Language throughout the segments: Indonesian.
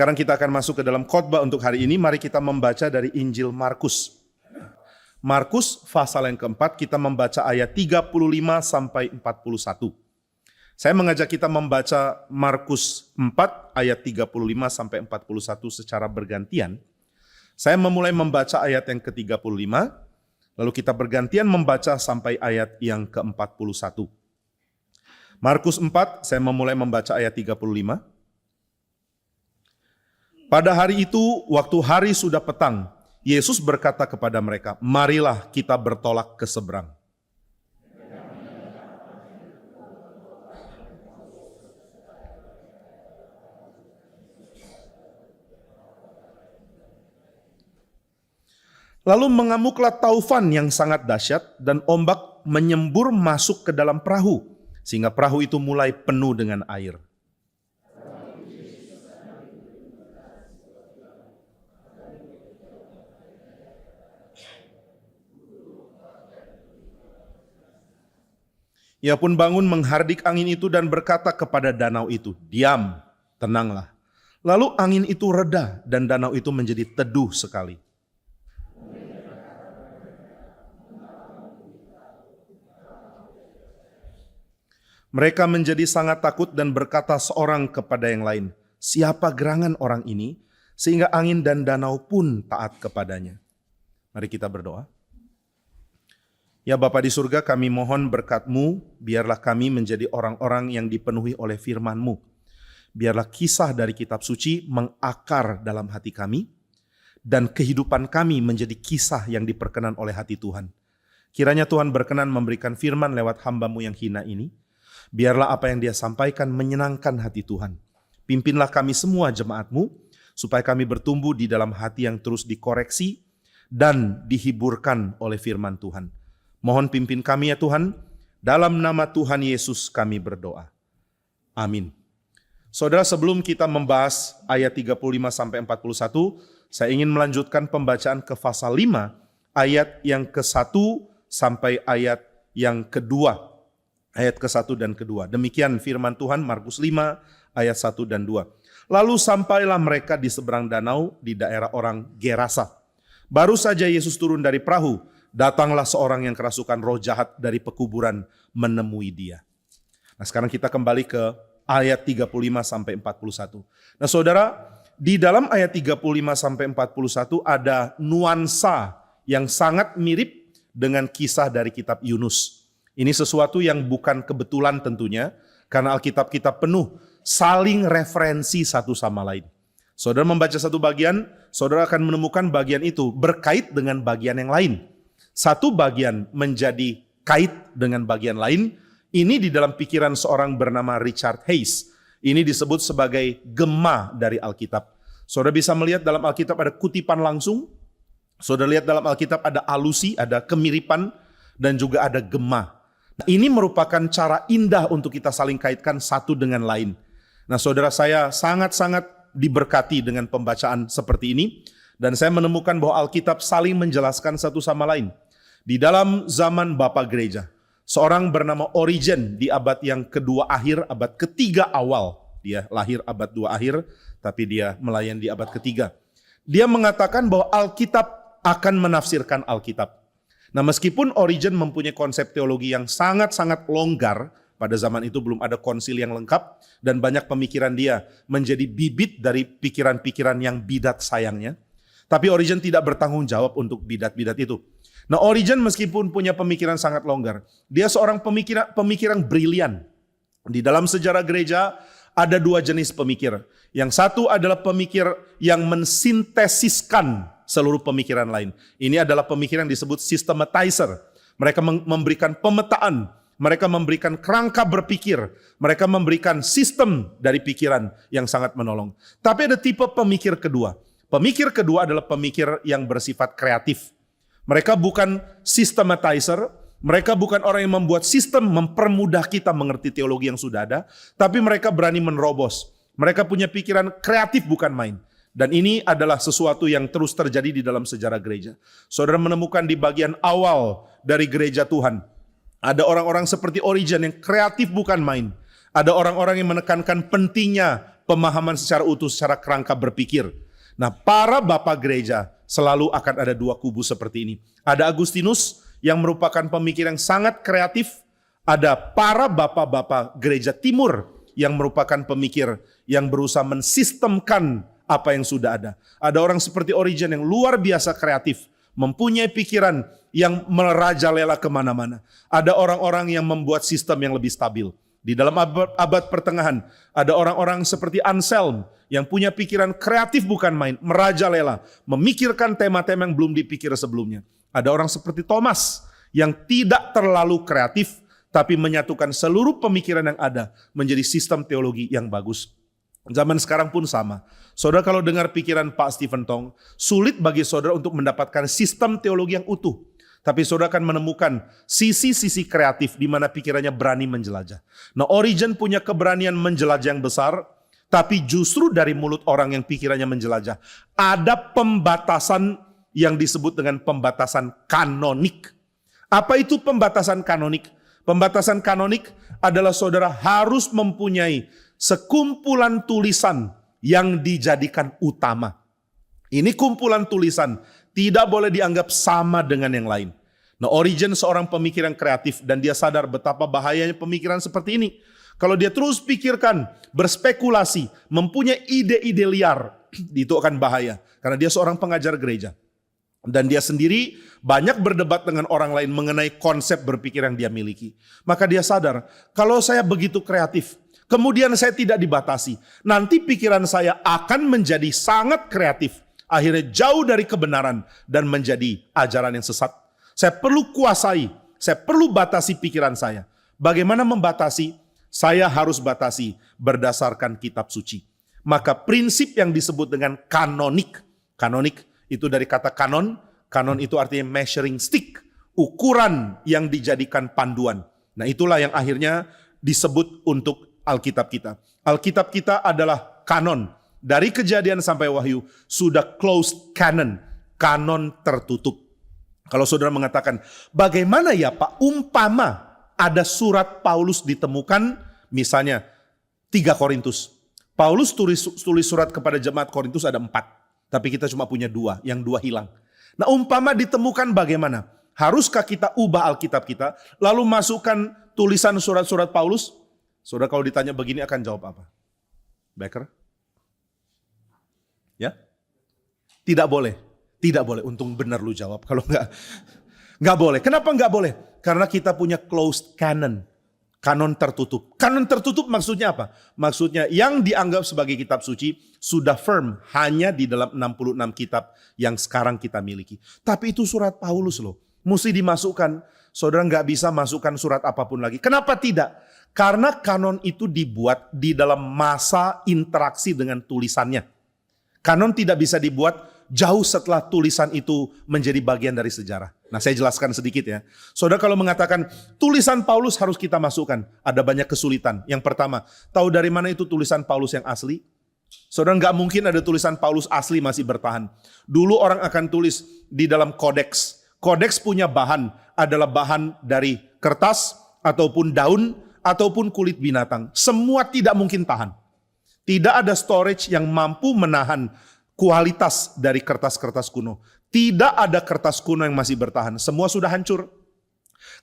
Sekarang kita akan masuk ke dalam khotbah untuk hari ini. Mari kita membaca dari Injil Markus. Markus pasal yang keempat, kita membaca ayat 35 sampai 41. Saya mengajak kita membaca Markus 4 ayat 35 sampai 41 secara bergantian. Saya memulai membaca ayat yang ke-35, lalu kita bergantian membaca sampai ayat yang ke-41. Markus 4, saya memulai membaca ayat 35. Pada hari itu, waktu hari sudah petang, Yesus berkata kepada mereka, "Marilah kita bertolak ke seberang." Lalu mengamuklah taufan yang sangat dahsyat dan ombak menyembur masuk ke dalam perahu, sehingga perahu itu mulai penuh dengan air. Ia pun bangun menghardik angin itu dan berkata kepada danau itu, "Diam, tenanglah." Lalu angin itu reda dan danau itu menjadi teduh sekali. Mereka menjadi sangat takut dan berkata seorang kepada yang lain, "Siapa gerangan orang ini sehingga angin dan danau pun taat kepadanya?" Mari kita berdoa. Ya Bapa di surga, kami mohon berkat-Mu, biarlah kami menjadi orang-orang yang dipenuhi oleh firman-Mu. Biarlah kisah dari kitab suci mengakar dalam hati kami, dan kehidupan kami menjadi kisah yang diperkenan oleh hati Tuhan. Kiranya Tuhan berkenan memberikan firman lewat hamba-Mu yang hina ini. Biarlah apa yang Dia sampaikan menyenangkan hati Tuhan. Pimpinlah kami semua jemaat-Mu, supaya kami bertumbuh di dalam hati yang terus dikoreksi dan dihiburkan oleh firman Tuhan. Mohon pimpin kami ya Tuhan, dalam nama Tuhan Yesus kami berdoa. Amin. Saudara, sebelum kita membahas ayat 35 sampai 41, saya ingin melanjutkan pembacaan ke pasal 5, ayat yang ke-1 sampai ayat yang kedua. Ayat ke-1 dan kedua. Demikian firman Tuhan Markus 5 ayat 1 dan 2. Lalu sampailah mereka di seberang danau di daerah orang Gerasa. Baru saja Yesus turun dari perahu, datanglah seorang yang kerasukan roh jahat dari pekuburan menemui Dia. Nah, sekarang kita kembali ke ayat 35 sampai 41. Nah, Saudara, di dalam ayat 35 sampai 41 ada nuansa yang sangat mirip dengan kisah dari kitab Yunus. Ini sesuatu yang bukan kebetulan tentunya, karena Alkitab kita penuh saling referensi satu sama lain. Saudara membaca satu bagian, saudara akan menemukan bagian itu berkait dengan bagian yang lain. Satu bagian menjadi kait dengan bagian lain. Ini di dalam pikiran seorang bernama Richard Hays. Ini disebut sebagai gema dari Alkitab. Saudara bisa melihat dalam Alkitab ada kutipan langsung. Saudara lihat dalam Alkitab ada alusi, ada kemiripan, dan juga ada gema. Nah, ini merupakan cara indah untuk kita saling kaitkan satu dengan lain. Nah, saudara, saya sangat-sangat diberkati dengan pembacaan seperti ini. Dan saya menemukan bahwa Alkitab saling menjelaskan satu sama lain. Di dalam zaman Bapa Gereja, seorang bernama Origen di abad yang kedua akhir, abad ketiga awal. Dia lahir abad 2 akhir, tapi dia melayani di abad ketiga. Dia mengatakan bahwa Alkitab akan menafsirkan Alkitab. Nah, meskipun Origen mempunyai konsep teologi yang sangat-sangat longgar, pada zaman itu belum ada konsil yang lengkap, dan banyak pemikiran dia menjadi bibit dari pikiran-pikiran yang bidat sayangnya. Tapi Origen tidak bertanggung jawab untuk bidat-bidat itu. Nah, Origen meskipun punya pemikiran sangat longgar, dia seorang pemikiran brilian. Di dalam sejarah gereja ada 2 jenis pemikir. Yang satu adalah pemikir yang mensintesiskan seluruh pemikiran lain. Ini adalah pemikiran yang disebut systematizer. Mereka memberikan pemetaan, mereka memberikan kerangka berpikir, mereka memberikan sistem dari pikiran yang sangat menolong. Tapi ada tipe pemikir kedua. Pemikir kedua adalah pemikir yang bersifat kreatif. Mereka bukan systematizer, mereka bukan orang yang membuat sistem mempermudah kita mengerti teologi yang sudah ada, tapi mereka berani menerobos. Mereka punya pikiran kreatif bukan main. Dan ini adalah sesuatu yang terus terjadi di dalam sejarah gereja. Saudara menemukan di bagian awal dari gereja Tuhan, ada orang-orang seperti Origen yang kreatif bukan main. Ada orang-orang yang menekankan pentingnya pemahaman secara utuh, secara kerangka berpikir. Nah, para bapak gereja selalu akan ada dua kubu seperti ini. Ada Agustinus yang merupakan pemikir yang sangat kreatif. Ada para bapak-bapak gereja timur yang merupakan pemikir yang berusaha mensistemkan apa yang sudah ada. Ada orang seperti Origen yang luar biasa kreatif, mempunyai pikiran yang merajalela kemana-mana. Ada orang-orang yang membuat sistem yang lebih stabil. Di dalam abad pertengahan, ada orang-orang seperti Anselm yang punya pikiran kreatif bukan main, merajalela, memikirkan tema-tema yang belum dipikir sebelumnya. Ada orang seperti Thomas yang tidak terlalu kreatif, tapi menyatukan seluruh pemikiran yang ada menjadi sistem teologi yang bagus. Zaman sekarang pun sama. Saudara kalau dengar pikiran Pak Stephen Tong, sulit bagi saudara untuk mendapatkan sistem teologi yang utuh. Tapi saudara akan menemukan sisi-sisi kreatif di mana pikirannya berani menjelajah. Nah, Origen punya keberanian menjelajah yang besar, tapi justru dari mulut orang yang pikirannya menjelajah, ada pembatasan yang disebut dengan pembatasan kanonik. Apa itu pembatasan kanonik? Pembatasan kanonik adalah saudara harus mempunyai sekumpulan tulisan yang dijadikan utama. Ini kumpulan tulisan tidak boleh dianggap sama dengan yang lain. Nah, Origen seorang pemikir yang kreatif dan dia sadar betapa bahayanya pemikiran seperti ini. Kalau dia terus pikirkan, berspekulasi, mempunyai ide-ide liar, itu akan bahaya. Karena dia seorang pengajar gereja. Dan dia sendiri banyak berdebat dengan orang lain mengenai konsep berpikir yang dia miliki. Maka dia sadar, kalau saya begitu kreatif, kemudian saya tidak dibatasi, nanti pikiran saya akan menjadi sangat kreatif. Akhirnya jauh dari kebenaran dan menjadi ajaran yang sesat. Saya perlu kuasai, saya perlu batasi pikiran saya. Bagaimana membatasi? Saya harus batasi berdasarkan kitab suci. Maka prinsip yang disebut dengan kanonik. Kanonik itu dari kata kanon. Kanon itu artinya measuring stick. Ukuran yang dijadikan panduan. Nah, itulah yang akhirnya disebut untuk Alkitab kita. Alkitab kita adalah kanon. Dari Kejadian sampai Wahyu sudah closed canon. Kanon tertutup. Kalau saudara mengatakan, bagaimana ya Pak umpama ada surat Paulus ditemukan, misalnya 3 Korintus. Paulus tulis surat kepada jemaat Korintus ada 4. Tapi kita cuma punya 2, yang 2 hilang. Nah, umpama ditemukan bagaimana? Haruskah kita ubah Alkitab kita, lalu masukkan tulisan surat-surat Paulus? Saudara kalau ditanya begini akan jawab apa? Becker? Ya? Tidak boleh. Tidak boleh. Untung benar lu jawab. Kalau enggak boleh. Kenapa enggak boleh? Karena kita punya closed canon. Kanon tertutup. Kanon tertutup maksudnya apa? Maksudnya yang dianggap sebagai kitab suci sudah firm hanya di dalam 66 kitab yang sekarang kita miliki. Tapi itu surat Paulus loh. Mesti dimasukkan. Saudara nggak bisa masukkan surat apapun lagi. Kenapa tidak? Karena kanon itu dibuat di dalam masa interaksi dengan tulisannya. Kanon tidak bisa dibuat jauh setelah tulisan itu menjadi bagian dari sejarah. Nah, saya jelaskan sedikit ya. Saudara kalau mengatakan tulisan Paulus harus kita masukkan, ada banyak kesulitan. Yang pertama, tahu dari mana itu tulisan Paulus yang asli? Saudara nggak mungkin ada tulisan Paulus asli masih bertahan. Dulu orang akan tulis di dalam kodeks. Kodeks punya bahan, adalah bahan dari kertas, ataupun daun, ataupun kulit binatang. Semua tidak mungkin tahan. Tidak ada storage yang mampu menahan kualitas dari kertas-kertas kuno. Tidak ada kertas kuno yang masih bertahan. Semua sudah hancur.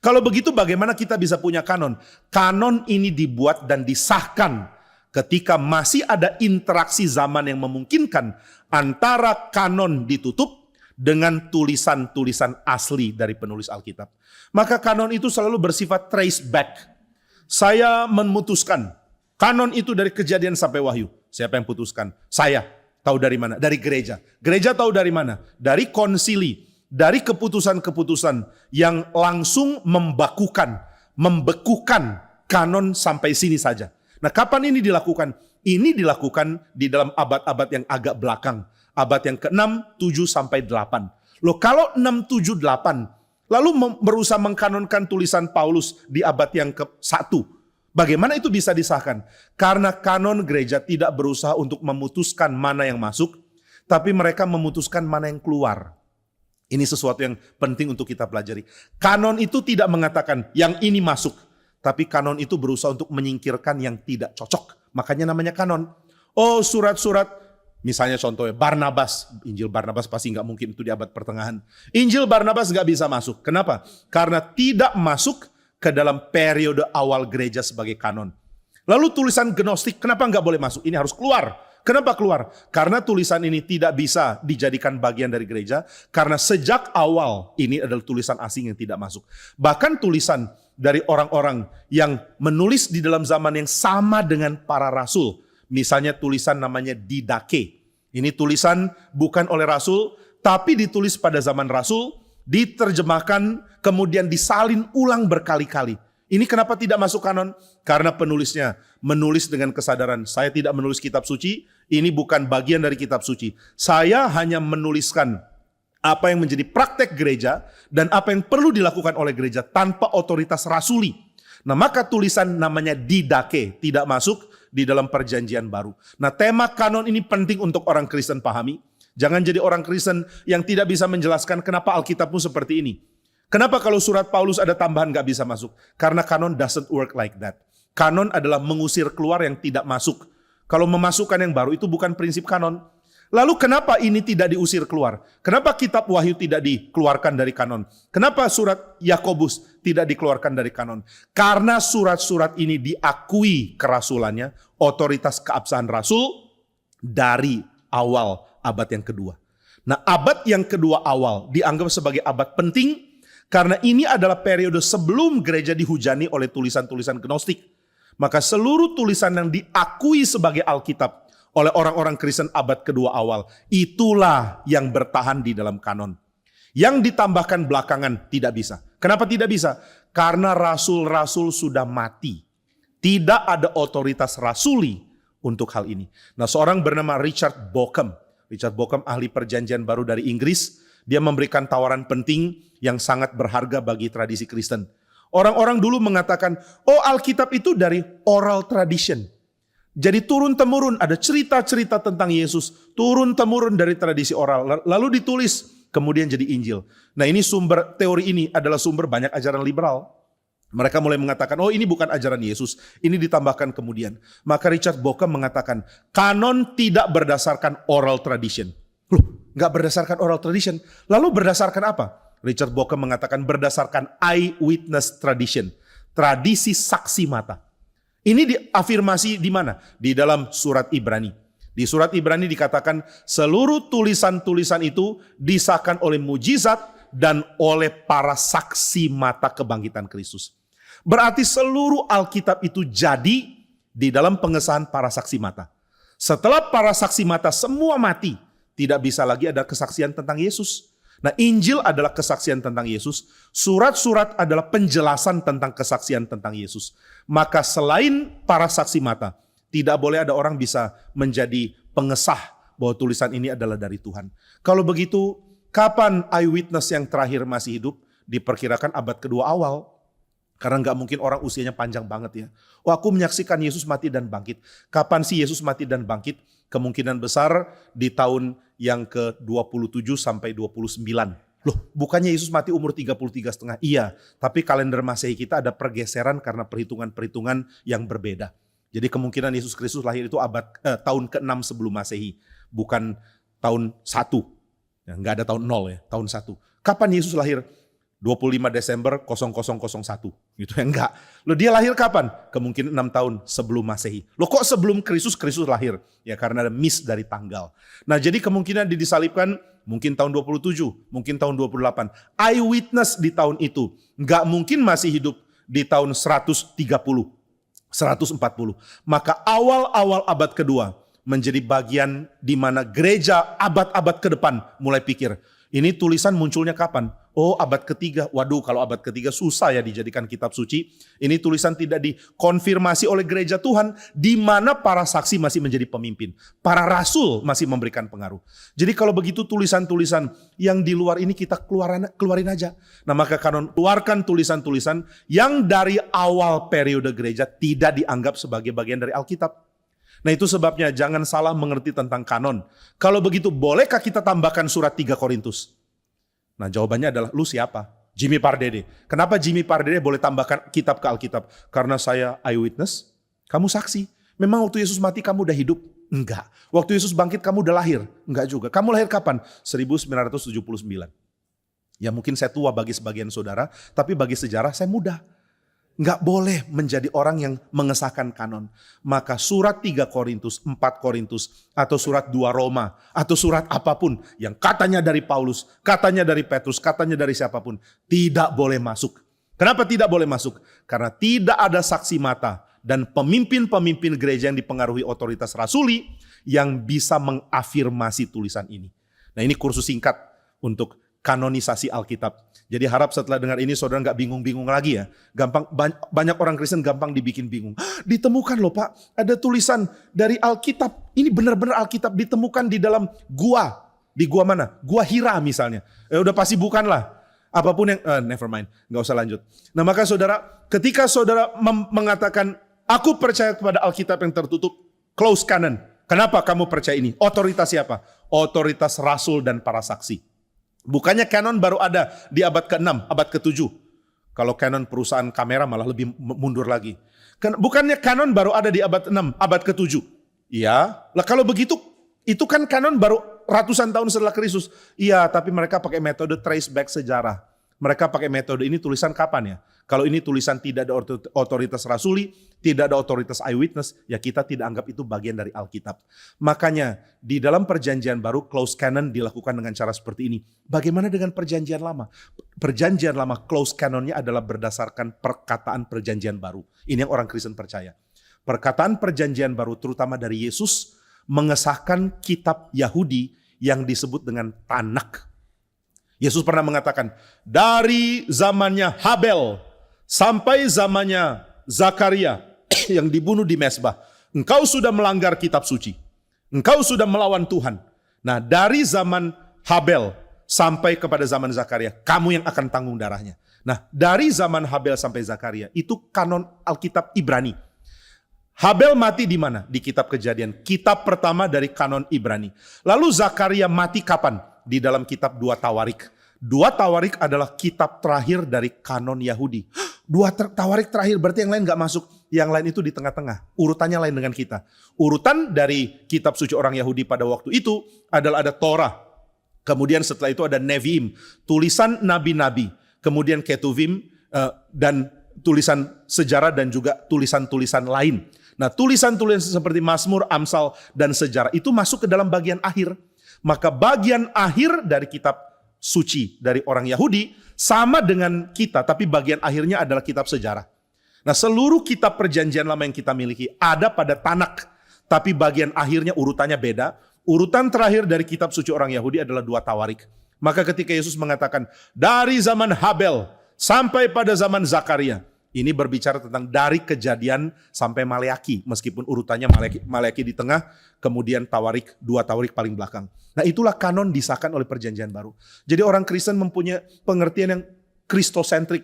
Kalau begitu bagaimana kita bisa punya kanon? Kanon ini dibuat dan disahkan ketika masih ada interaksi zaman yang memungkinkan antara kanon ditutup dengan tulisan-tulisan asli dari penulis Alkitab. Maka kanon itu selalu bersifat trace back. Saya memutuskan kanon itu dari Kejadian sampai Wahyu. Siapa yang putuskan? Saya. Tahu dari mana? Dari gereja. Gereja tahu dari mana? Dari konsili. Dari keputusan-keputusan yang langsung membekukan kanon sampai sini saja. Nah, kapan ini dilakukan? Ini dilakukan di dalam abad-abad yang agak belakang. Abad yang ke-6, 7, sampai 8. Loh, kalau 6, 7, 8, lalu berusaha mengkanonkan tulisan Paulus di abad yang ke-1. Bagaimana itu bisa disahkan? Karena kanon gereja tidak berusaha untuk memutuskan mana yang masuk, tapi mereka memutuskan mana yang keluar. Ini sesuatu yang penting untuk kita pelajari. Kanon itu tidak mengatakan yang ini masuk, tapi kanon itu berusaha untuk menyingkirkan yang tidak cocok. Makanya namanya kanon. Oh, surat-surat, misalnya contohnya Barnabas, Injil Barnabas pasti nggak mungkin itu di abad pertengahan. Injil Barnabas nggak bisa masuk. Kenapa? Karena tidak masuk ke dalam periode awal gereja sebagai kanon. Lalu tulisan Gnostik, kenapa nggak boleh masuk? Ini harus keluar. Kenapa keluar? Karena tulisan ini tidak bisa dijadikan bagian dari gereja. Karena sejak awal ini adalah tulisan asing yang tidak masuk. Bahkan tulisan dari orang-orang yang menulis di dalam zaman yang sama dengan para rasul. Misalnya tulisan namanya Didache. Ini tulisan bukan oleh rasul, tapi ditulis pada zaman rasul, diterjemahkan, kemudian disalin ulang berkali-kali. Ini kenapa tidak masuk kanon? Karena penulisnya menulis dengan kesadaran, saya tidak menulis kitab suci, ini bukan bagian dari kitab suci. Saya hanya menuliskan apa yang menjadi praktek gereja dan apa yang perlu dilakukan oleh gereja tanpa otoritas rasuli. Nah, maka tulisan namanya Didache tidak masuk di dalam perjanjian baru. Nah, tema kanon ini penting untuk orang Kristen pahami. Jangan jadi orang Kristen yang tidak bisa menjelaskan kenapa Alkitabmu seperti ini. Kenapa kalau surat Paulus ada tambahan gak bisa masuk? Karena kanon doesn't work like that. Kanon adalah mengusir keluar yang tidak masuk. Kalau memasukkan yang baru itu bukan prinsip kanon. Lalu kenapa ini tidak diusir keluar? Kenapa kitab Wahyu tidak dikeluarkan dari kanon? Kenapa surat Yakobus tidak dikeluarkan dari kanon? Karena surat-surat ini diakui kerasulannya, otoritas keabsahan rasul dari awal abad yang kedua. Nah, abad yang kedua awal dianggap sebagai abad penting karena ini adalah periode sebelum gereja dihujani oleh tulisan-tulisan Gnostik. Maka seluruh tulisan yang diakui sebagai Alkitab oleh orang-orang Kristen abad kedua awal, itulah yang bertahan di dalam kanon. Yang ditambahkan belakangan tidak bisa. Kenapa tidak bisa? Karena rasul-rasul sudah mati. Tidak ada otoritas rasuli untuk hal ini. Nah, seorang bernama Richard Bauckham ahli perjanjian baru dari Inggris, dia memberikan tawaran penting yang sangat berharga bagi tradisi Kristen. Orang-orang dulu mengatakan, oh Alkitab itu dari oral tradition. Jadi turun-temurun ada cerita-cerita tentang Yesus, turun-temurun dari tradisi oral, lalu ditulis, kemudian jadi Injil. Nah, ini sumber teori ini adalah sumber banyak ajaran liberal. Mereka mulai mengatakan, oh ini bukan ajaran Yesus, ini ditambahkan kemudian. Maka Richard Bauckham mengatakan, kanon tidak berdasarkan oral tradition. Loh, nggak berdasarkan oral tradition. Lalu berdasarkan apa? Richard Bauckham mengatakan berdasarkan eyewitness tradition. Tradisi saksi mata. Ini diafirmasi di mana? Di dalam surat Ibrani. Di surat Ibrani dikatakan seluruh tulisan-tulisan itu disahkan oleh mujizat dan oleh para saksi mata kebangkitan Kristus. Berarti seluruh Alkitab itu jadi di dalam pengesahan para saksi mata. Setelah para saksi mata semua mati, tidak bisa lagi ada kesaksian tentang Yesus. Nah, Injil adalah kesaksian tentang Yesus. Surat-surat adalah penjelasan tentang kesaksian tentang Yesus. Maka selain para saksi mata, tidak boleh ada orang bisa menjadi pengesah bahwa tulisan ini adalah dari Tuhan. Kalau begitu, kapan eyewitness yang terakhir masih hidup? Diperkirakan abad kedua awal. Karena nggak mungkin orang usianya panjang banget ya. Oh, aku menyaksikan Yesus mati dan bangkit. Kapan sih Yesus mati dan bangkit? Kemungkinan besar di tahun yang ke-27 sampai 29. Loh, bukannya Yesus mati umur 33,5? Iya, tapi kalender Masehi kita ada pergeseran karena perhitungan-perhitungan yang berbeda. Jadi kemungkinan Yesus Kristus lahir itu tahun ke-6 sebelum Masehi, bukan tahun 1. Ya, nggak ada tahun 0 ya, tahun 1. Kapan Yesus lahir? 25 Desember 0001. Gitu ya, enggak. Loh, dia lahir kapan? Kemungkinan 6 tahun sebelum Masehi. Loh, kok sebelum Kristus lahir? Ya karena ada miss dari tanggal. Nah, jadi kemungkinan disalibkan mungkin tahun 27, mungkin tahun 28. Eyewitness di tahun itu enggak mungkin masih hidup di tahun 130, 140. Maka awal-awal abad kedua menjadi bagian di mana gereja abad-abad ke depan mulai pikir, ini tulisan munculnya kapan? Oh, abad ketiga. Waduh, kalau abad ketiga susah ya dijadikan kitab suci. Ini tulisan tidak dikonfirmasi oleh gereja Tuhan, di mana para saksi masih menjadi pemimpin. Para rasul masih memberikan pengaruh. Jadi kalau begitu tulisan-tulisan yang di luar ini kita keluarin aja. Nah, maka kanon keluarkan tulisan-tulisan yang dari awal periode gereja tidak dianggap sebagai bagian dari Alkitab. Nah, itu sebabnya jangan salah mengerti tentang kanon. Kalau begitu, bolehkah kita tambahkan surat 3 Korintus? Nah, jawabannya adalah, lu siapa? Jimmy Pardede. Kenapa Jimmy Pardede boleh tambahkan kitab ke Alkitab? Karena saya eyewitness, kamu saksi. Memang waktu Yesus mati kamu udah hidup. Enggak. Waktu Yesus bangkit kamu udah lahir? Enggak juga. Kamu lahir kapan? 1979. Ya mungkin saya tua bagi sebagian saudara, tapi bagi sejarah saya muda. Enggak boleh menjadi orang yang mengesahkan kanon. Maka surat 3 Korintus, 4 Korintus, atau surat 2 Roma, atau surat apapun yang katanya dari Paulus, katanya dari Petrus, katanya dari siapapun, tidak boleh masuk. Kenapa tidak boleh masuk? Karena tidak ada saksi mata dan pemimpin-pemimpin gereja yang dipengaruhi otoritas rasuli yang bisa mengafirmasi tulisan ini. Nah, ini kursus singkat untuk kanonisasi Alkitab. Jadi harap setelah dengar ini saudara nggak bingung-bingung lagi ya. Banyak orang Kristen gampang dibikin bingung. Ditemukan loh Pak, ada tulisan dari Alkitab. Ini benar-benar Alkitab ditemukan di dalam gua. Di gua mana? Gua Hira misalnya. Udah pasti bukan lah. Apapun yang, never mind, nggak usah lanjut. Nah maka saudara, ketika saudara mengatakan, aku percaya kepada Alkitab yang tertutup, close canon. Kenapa kamu percaya ini? Otoritas siapa? Otoritas rasul dan para saksi. Bukannya kanon baru ada di abad ke-6, abad ke-7. Kalau kanon perusahaan kamera malah lebih mundur lagi. Bukannya kanon baru ada di abad 6, abad ke-7. Iya, lah kalau begitu, itu kan kanon baru ratusan tahun setelah Kristus. Iya, tapi mereka pakai metode trace back sejarah. Mereka pakai metode ini tulisan kapan ya? Kalau ini tulisan tidak ada otoritas rasuli, tidak ada otoritas eyewitness, ya kita tidak anggap itu bagian dari Alkitab. Makanya di dalam perjanjian baru, close canon dilakukan dengan cara seperti ini. Bagaimana dengan perjanjian lama? Perjanjian lama close canonnya adalah berdasarkan perkataan perjanjian baru. Ini yang orang Kristen percaya. Perkataan perjanjian baru terutama dari Yesus mengesahkan kitab Yahudi yang disebut dengan Tanakh. Yesus pernah mengatakan, dari zamannya Habel sampai zamannya Zakaria yang dibunuh di Mezbah, engkau sudah melanggar kitab suci. Engkau sudah melawan Tuhan. Nah, dari zaman Habel sampai kepada zaman Zakaria, kamu yang akan tanggung darahnya. Nah, dari zaman Habel sampai Zakaria, itu kanon Alkitab Ibrani. Habel mati di mana? Di kitab Kejadian. Kitab pertama dari kanon Ibrani. Lalu Zakaria mati kapan? Di dalam kitab 2 Tawarik. 2 Tawarik adalah kitab terakhir dari kanon Yahudi. 2 Tawarik terakhir berarti yang lain gak masuk. Yang lain itu di tengah-tengah. Urutannya lain dengan kita. Urutan dari kitab suci orang Yahudi pada waktu itu adalah ada Torah. Kemudian setelah itu ada Nevi'im. Tulisan nabi-nabi. Kemudian Ketuvim dan tulisan sejarah dan juga tulisan-tulisan lain. Nah, tulisan-tulisan seperti Mazmur, Amsal, dan sejarah itu masuk ke dalam bagian akhir. Maka bagian akhir dari kitab suci dari orang Yahudi sama dengan kita, tapi bagian akhirnya adalah kitab sejarah. Nah, seluruh kitab perjanjian lama yang kita miliki ada pada Tanakh, tapi bagian akhirnya urutannya beda. Urutan terakhir dari kitab suci orang Yahudi adalah 2 Tawarik. Maka ketika Yesus mengatakan, dari zaman Habel sampai pada zaman Zakaria, ini berbicara tentang dari Kejadian sampai Maleaki, meskipun urutannya Maleaki di tengah, kemudian Tawarik, 2 Tawarik paling belakang. Nah, itulah kanon disahkan oleh perjanjian baru. Jadi orang Kristen mempunyai pengertian yang kristosentrik,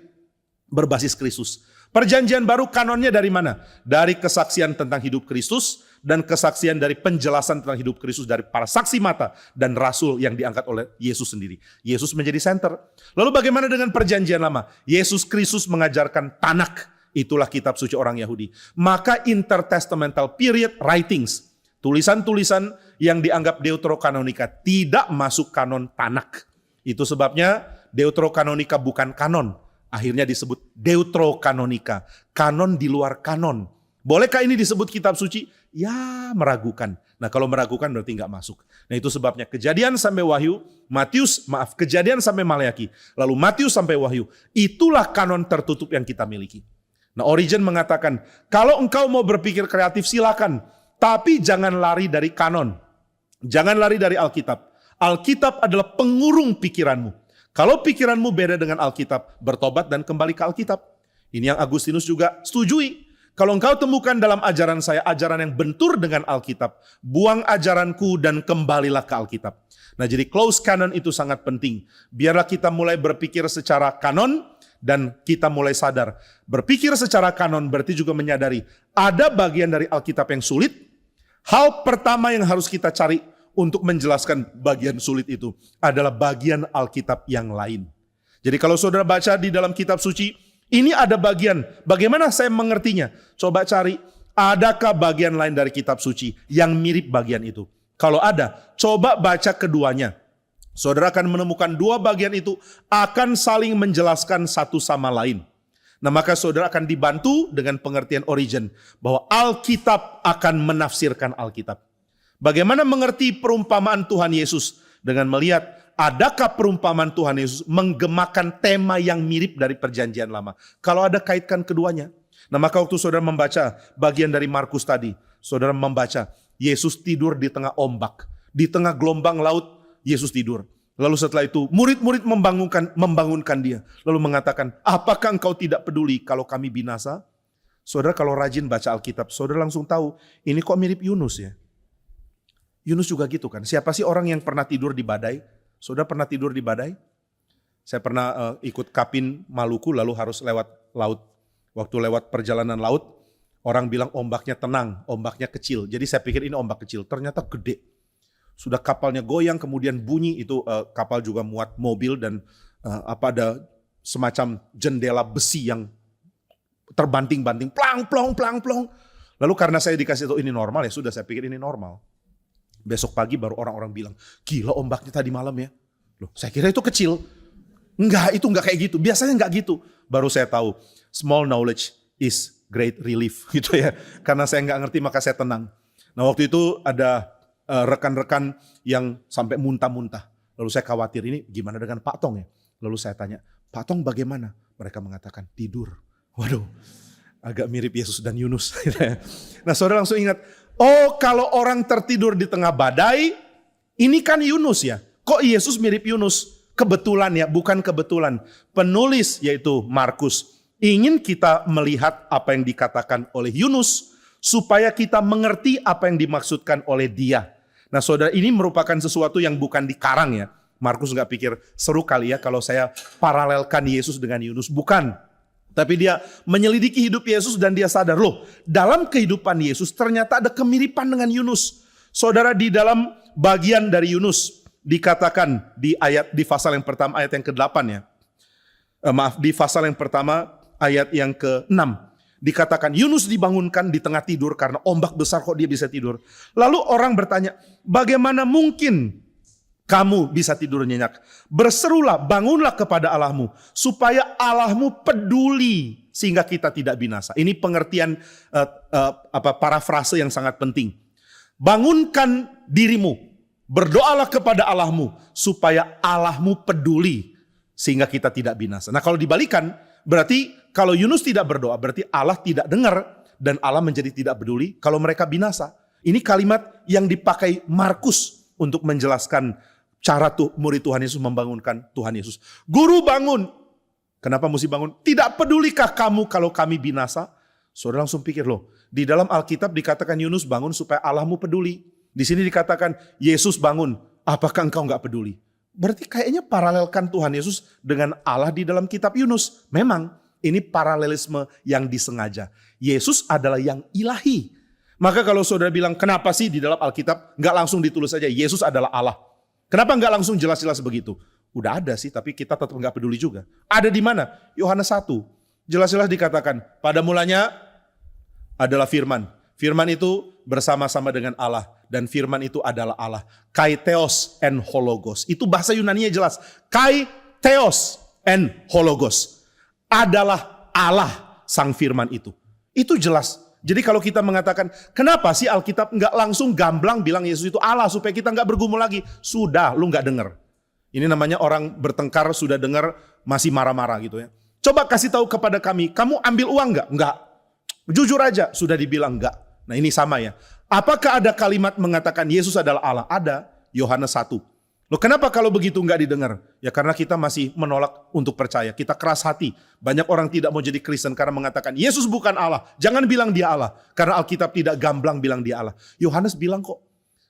berbasis Kristus. Perjanjian baru kanonnya dari mana? Dari kesaksian tentang hidup Kristus dan kesaksian dari penjelasan tentang hidup Kristus dari para saksi mata dan rasul yang diangkat oleh Yesus sendiri. Yesus menjadi center. Lalu bagaimana dengan perjanjian lama? Yesus Kristus mengajarkan Tanakh. Itulah kitab suci orang Yahudi. Maka intertestamental period writings, tulisan-tulisan yang dianggap deuterokanonika tidak masuk kanon Tanakh. Itu sebabnya deuterokanonika bukan kanon. Akhirnya disebut deuterokanonika, kanon di luar kanon. Bolehkah ini disebut kitab suci? Ya, meragukan. Nah, kalau meragukan berarti nggak masuk. Nah, itu sebabnya Kejadian sampai Wahyu, Kejadian sampai Maleaki, lalu Matius sampai Wahyu. Itulah kanon tertutup yang kita miliki. Nah, Origen mengatakan, kalau engkau mau berpikir kreatif silakan, tapi jangan lari dari kanon. Jangan lari dari Alkitab. Alkitab adalah pengurung pikiranmu. Kalau pikiranmu beda dengan Alkitab, bertobat dan kembali ke Alkitab. Ini yang Agustinus juga setujui. Kalau engkau temukan dalam ajaran saya, ajaran yang bentur dengan Alkitab, buang ajaranku dan kembalilah ke Alkitab. Nah, jadi close canon itu sangat penting. Biarlah kita mulai berpikir secara kanon dan kita mulai sadar. Berpikir secara kanon berarti juga menyadari ada bagian dari Alkitab yang sulit. Hal pertama yang harus kita cari untuk menjelaskan bagian sulit itu adalah bagian Alkitab yang lain. Jadi kalau saudara baca di dalam kitab suci, ini ada bagian, bagaimana saya mengertinya? Coba cari Adakah bagian lain dari kitab suci yang mirip bagian itu? Kalau ada, coba baca keduanya. Saudara akan menemukan dua bagian itu akan saling menjelaskan satu sama lain. Nah, maka saudara akan dibantu dengan pengertian Origen bahwa Alkitab akan menafsirkan Alkitab. Bagaimana mengerti perumpamaan Tuhan Yesus? Dengan melihat adakah perumpamaan Tuhan Yesus menggemakan tema yang mirip dari perjanjian lama. Kalau ada, kaitkan keduanya. Nah, maka waktu saudara membaca bagian dari Markus tadi, saudara membaca Yesus tidur di tengah ombak, di tengah gelombang laut, Yesus tidur. Lalu setelah itu murid-murid membangunkan dia. Lalu mengatakan, apakah engkau tidak peduli kalau kami binasa? Saudara kalau rajin baca Alkitab, saudara langsung tahu ini kok mirip Yunus ya. Yunus juga gitu kan. Siapa sih orang yang pernah tidur di badai? Saudara pernah tidur di badai? Saya pernah ikut Kapin Maluku lalu harus lewat laut. Waktu lewat perjalanan laut, orang bilang ombaknya tenang, ombaknya kecil. Jadi saya pikir ini ombak kecil, ternyata gede. Sudah kapalnya goyang, kemudian bunyi itu kapal juga muat mobil dan ada semacam jendela besi yang terbanting-banting, plang plong. Lalu karena saya dikasih tahu ini normal, ya sudah saya pikir ini normal. Besok pagi baru orang-orang bilang, gila ombaknya tadi malam ya. Loh, saya kira itu kecil. Enggak, itu enggak kayak gitu. Biasanya enggak gitu. Baru saya tahu, small knowledge is great relief gitu ya. Karena saya enggak ngerti maka saya tenang. Nah waktu itu ada rekan-rekan yang sampai muntah-muntah. Lalu saya khawatir ini gimana dengan Pak Tong ya. Lalu saya tanya, Pak Tong bagaimana? Mereka mengatakan tidur. Waduh, agak mirip Yesus dan Yunus. Nah saudara langsung ingat, oh kalau orang tertidur di tengah badai, ini kan Yunus ya. Kok Yesus mirip Yunus? Kebetulan ya, bukan kebetulan. Penulis yaitu Markus ingin kita melihat apa yang dikatakan oleh Yunus supaya kita mengerti apa yang dimaksudkan oleh dia. Nah saudara, ini merupakan sesuatu yang bukan dikarang ya. Markus nggak pikir seru kali ya kalau saya paralelkan Yesus dengan Yunus. Bukan. Tapi dia menyelidiki hidup Yesus dan dia sadar, loh dalam kehidupan Yesus ternyata ada kemiripan dengan Yunus. Saudara, di dalam bagian dari Yunus dikatakan di pasal yang pertama ayat yang ke-8 ya. Di pasal yang pertama ayat yang ke-6. Dikatakan Yunus dibangunkan di tengah tidur karena ombak besar kok dia bisa tidur. Lalu orang bertanya, bagaimana mungkin kamu bisa tidur nyenyak? Berserulah, bangunlah kepada Allahmu supaya Allahmu peduli sehingga kita tidak binasa. Ini pengertian parafrase yang sangat penting. Bangunkan dirimu, berdoalah kepada Allahmu supaya Allahmu peduli sehingga kita tidak binasa. Nah kalau dibalikan, berarti kalau Yunus tidak berdoa, berarti Allah tidak dengar dan Allah menjadi tidak peduli kalau mereka binasa. Ini kalimat yang dipakai Markus untuk menjelaskan cara murid Tuhan Yesus membangunkan Tuhan Yesus. Guru bangun. Kenapa mesti bangun? Tidak pedulikah kamu kalau kami binasa? Saudara langsung pikir loh, di dalam Alkitab dikatakan Yunus bangun supaya Allahmu peduli. Di sini dikatakan Yesus bangun, apakah engkau enggak peduli? Berarti kayaknya paralelkan Tuhan Yesus dengan Allah di dalam kitab Yunus. Memang ini paralelisme yang disengaja. Yesus adalah yang ilahi. Maka kalau saudara bilang kenapa sih di dalam Alkitab nggak langsung ditulis saja Yesus adalah Allah. Kenapa nggak langsung jelas-jelas begitu? Udah ada sih tapi kita tetap nggak peduli juga. Ada di mana? Yohanes 1. Jelas-jelas dikatakan pada mulanya adalah firman. Firman itu bersama-sama dengan Allah. Dan firman itu adalah Allah. Kai theos en hologos. Itu bahasa Yunaninya jelas. Kai theos en hologos. Adalah Allah sang firman itu. Itu jelas. Jadi kalau kita mengatakan, kenapa sih Alkitab nggak langsung gamblang bilang Yesus itu Allah supaya kita nggak bergumul lagi? Sudah, lu nggak dengar. Ini namanya orang bertengkar sudah dengar masih marah-marah gitu ya. Coba kasih tahu kepada kami, kamu ambil uang nggak? Nggak. Jujur aja, sudah dibilang nggak. Nah ini sama ya. Apakah ada kalimat mengatakan Yesus adalah Allah? Ada, Yohanes 1. Loh kenapa kalau begitu nggak didengar? Ya karena kita masih menolak untuk percaya. Kita keras hati. Banyak orang tidak mau jadi Kristen karena mengatakan Yesus bukan Allah. Jangan bilang dia Allah. Karena Alkitab tidak gamblang bilang dia Allah. Yohanes bilang kok.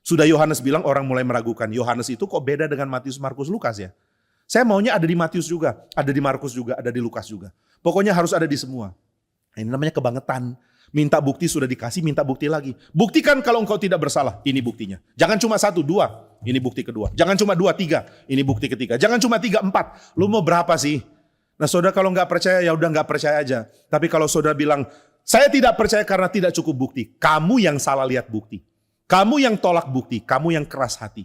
Sudah Yohanes bilang orang mulai meragukan. Yohanes itu kok beda dengan Matius, Markus, Lukas ya? Saya maunya ada di Matius juga. Ada di Markus juga. Ada di Lukas juga. Pokoknya harus ada di semua. Ini namanya kebangetan. Minta bukti sudah dikasih, minta bukti lagi. Buktikan kalau engkau tidak bersalah. Ini buktinya. Jangan cuma 1, 2. Ini bukti kedua. Jangan cuma 2, 3. Ini bukti ketiga. Jangan cuma 3, 4. Lu mau berapa sih? Nah saudara kalau nggak percaya ya udah nggak percaya aja. Tapi kalau saudara bilang Saya tidak percaya karena tidak cukup bukti. Kamu yang salah lihat bukti. Kamu yang tolak bukti. Kamu yang keras hati.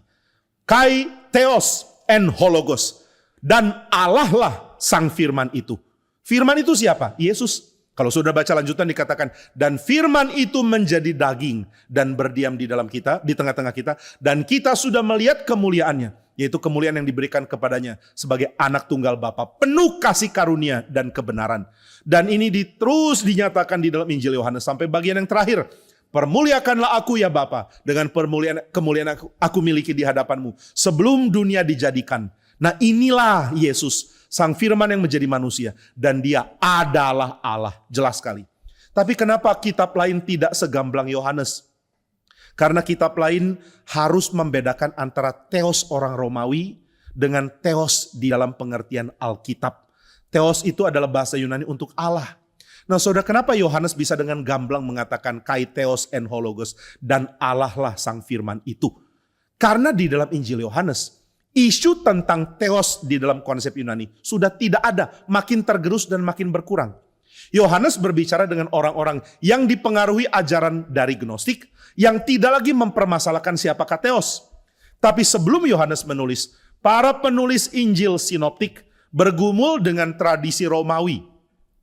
Kai theos en hologos. Dan Allah lah sang firman itu. Firman itu siapa? Yesus. Kalau sudah baca lanjutan dikatakan, dan firman itu menjadi daging dan berdiam di dalam kita, di tengah-tengah kita, dan kita sudah melihat kemuliaannya, yaitu kemuliaan yang diberikan kepadanya sebagai anak tunggal Bapa, penuh kasih karunia dan kebenaran. Dan ini terus dinyatakan di dalam Injil Yohanes sampai bagian yang terakhir. Permuliakanlah aku ya Bapa, dengan kemuliaan aku miliki di hadapanmu sebelum dunia dijadikan. Nah inilah Yesus, sang firman yang menjadi manusia. Dan dia adalah Allah. Jelas sekali. Tapi kenapa kitab lain tidak segamblang Yohanes? Karena kitab lain harus membedakan antara theos orang Romawi dengan theos di dalam pengertian Alkitab. Theos itu adalah bahasa Yunani untuk Allah. Nah saudara, kenapa Yohanes bisa dengan gamblang mengatakan kai theos en hologos, dan Allah lah sang firman itu? Karena di dalam Injil Yohanes, isu tentang theos di dalam konsep Yunani sudah tidak ada, makin tergerus dan makin berkurang. Yohanes berbicara dengan orang-orang yang dipengaruhi ajaran dari Gnostik, yang tidak lagi mempermasalahkan siapakah theos. Tapi sebelum Yohanes menulis, para penulis Injil sinoptik bergumul dengan tradisi Romawi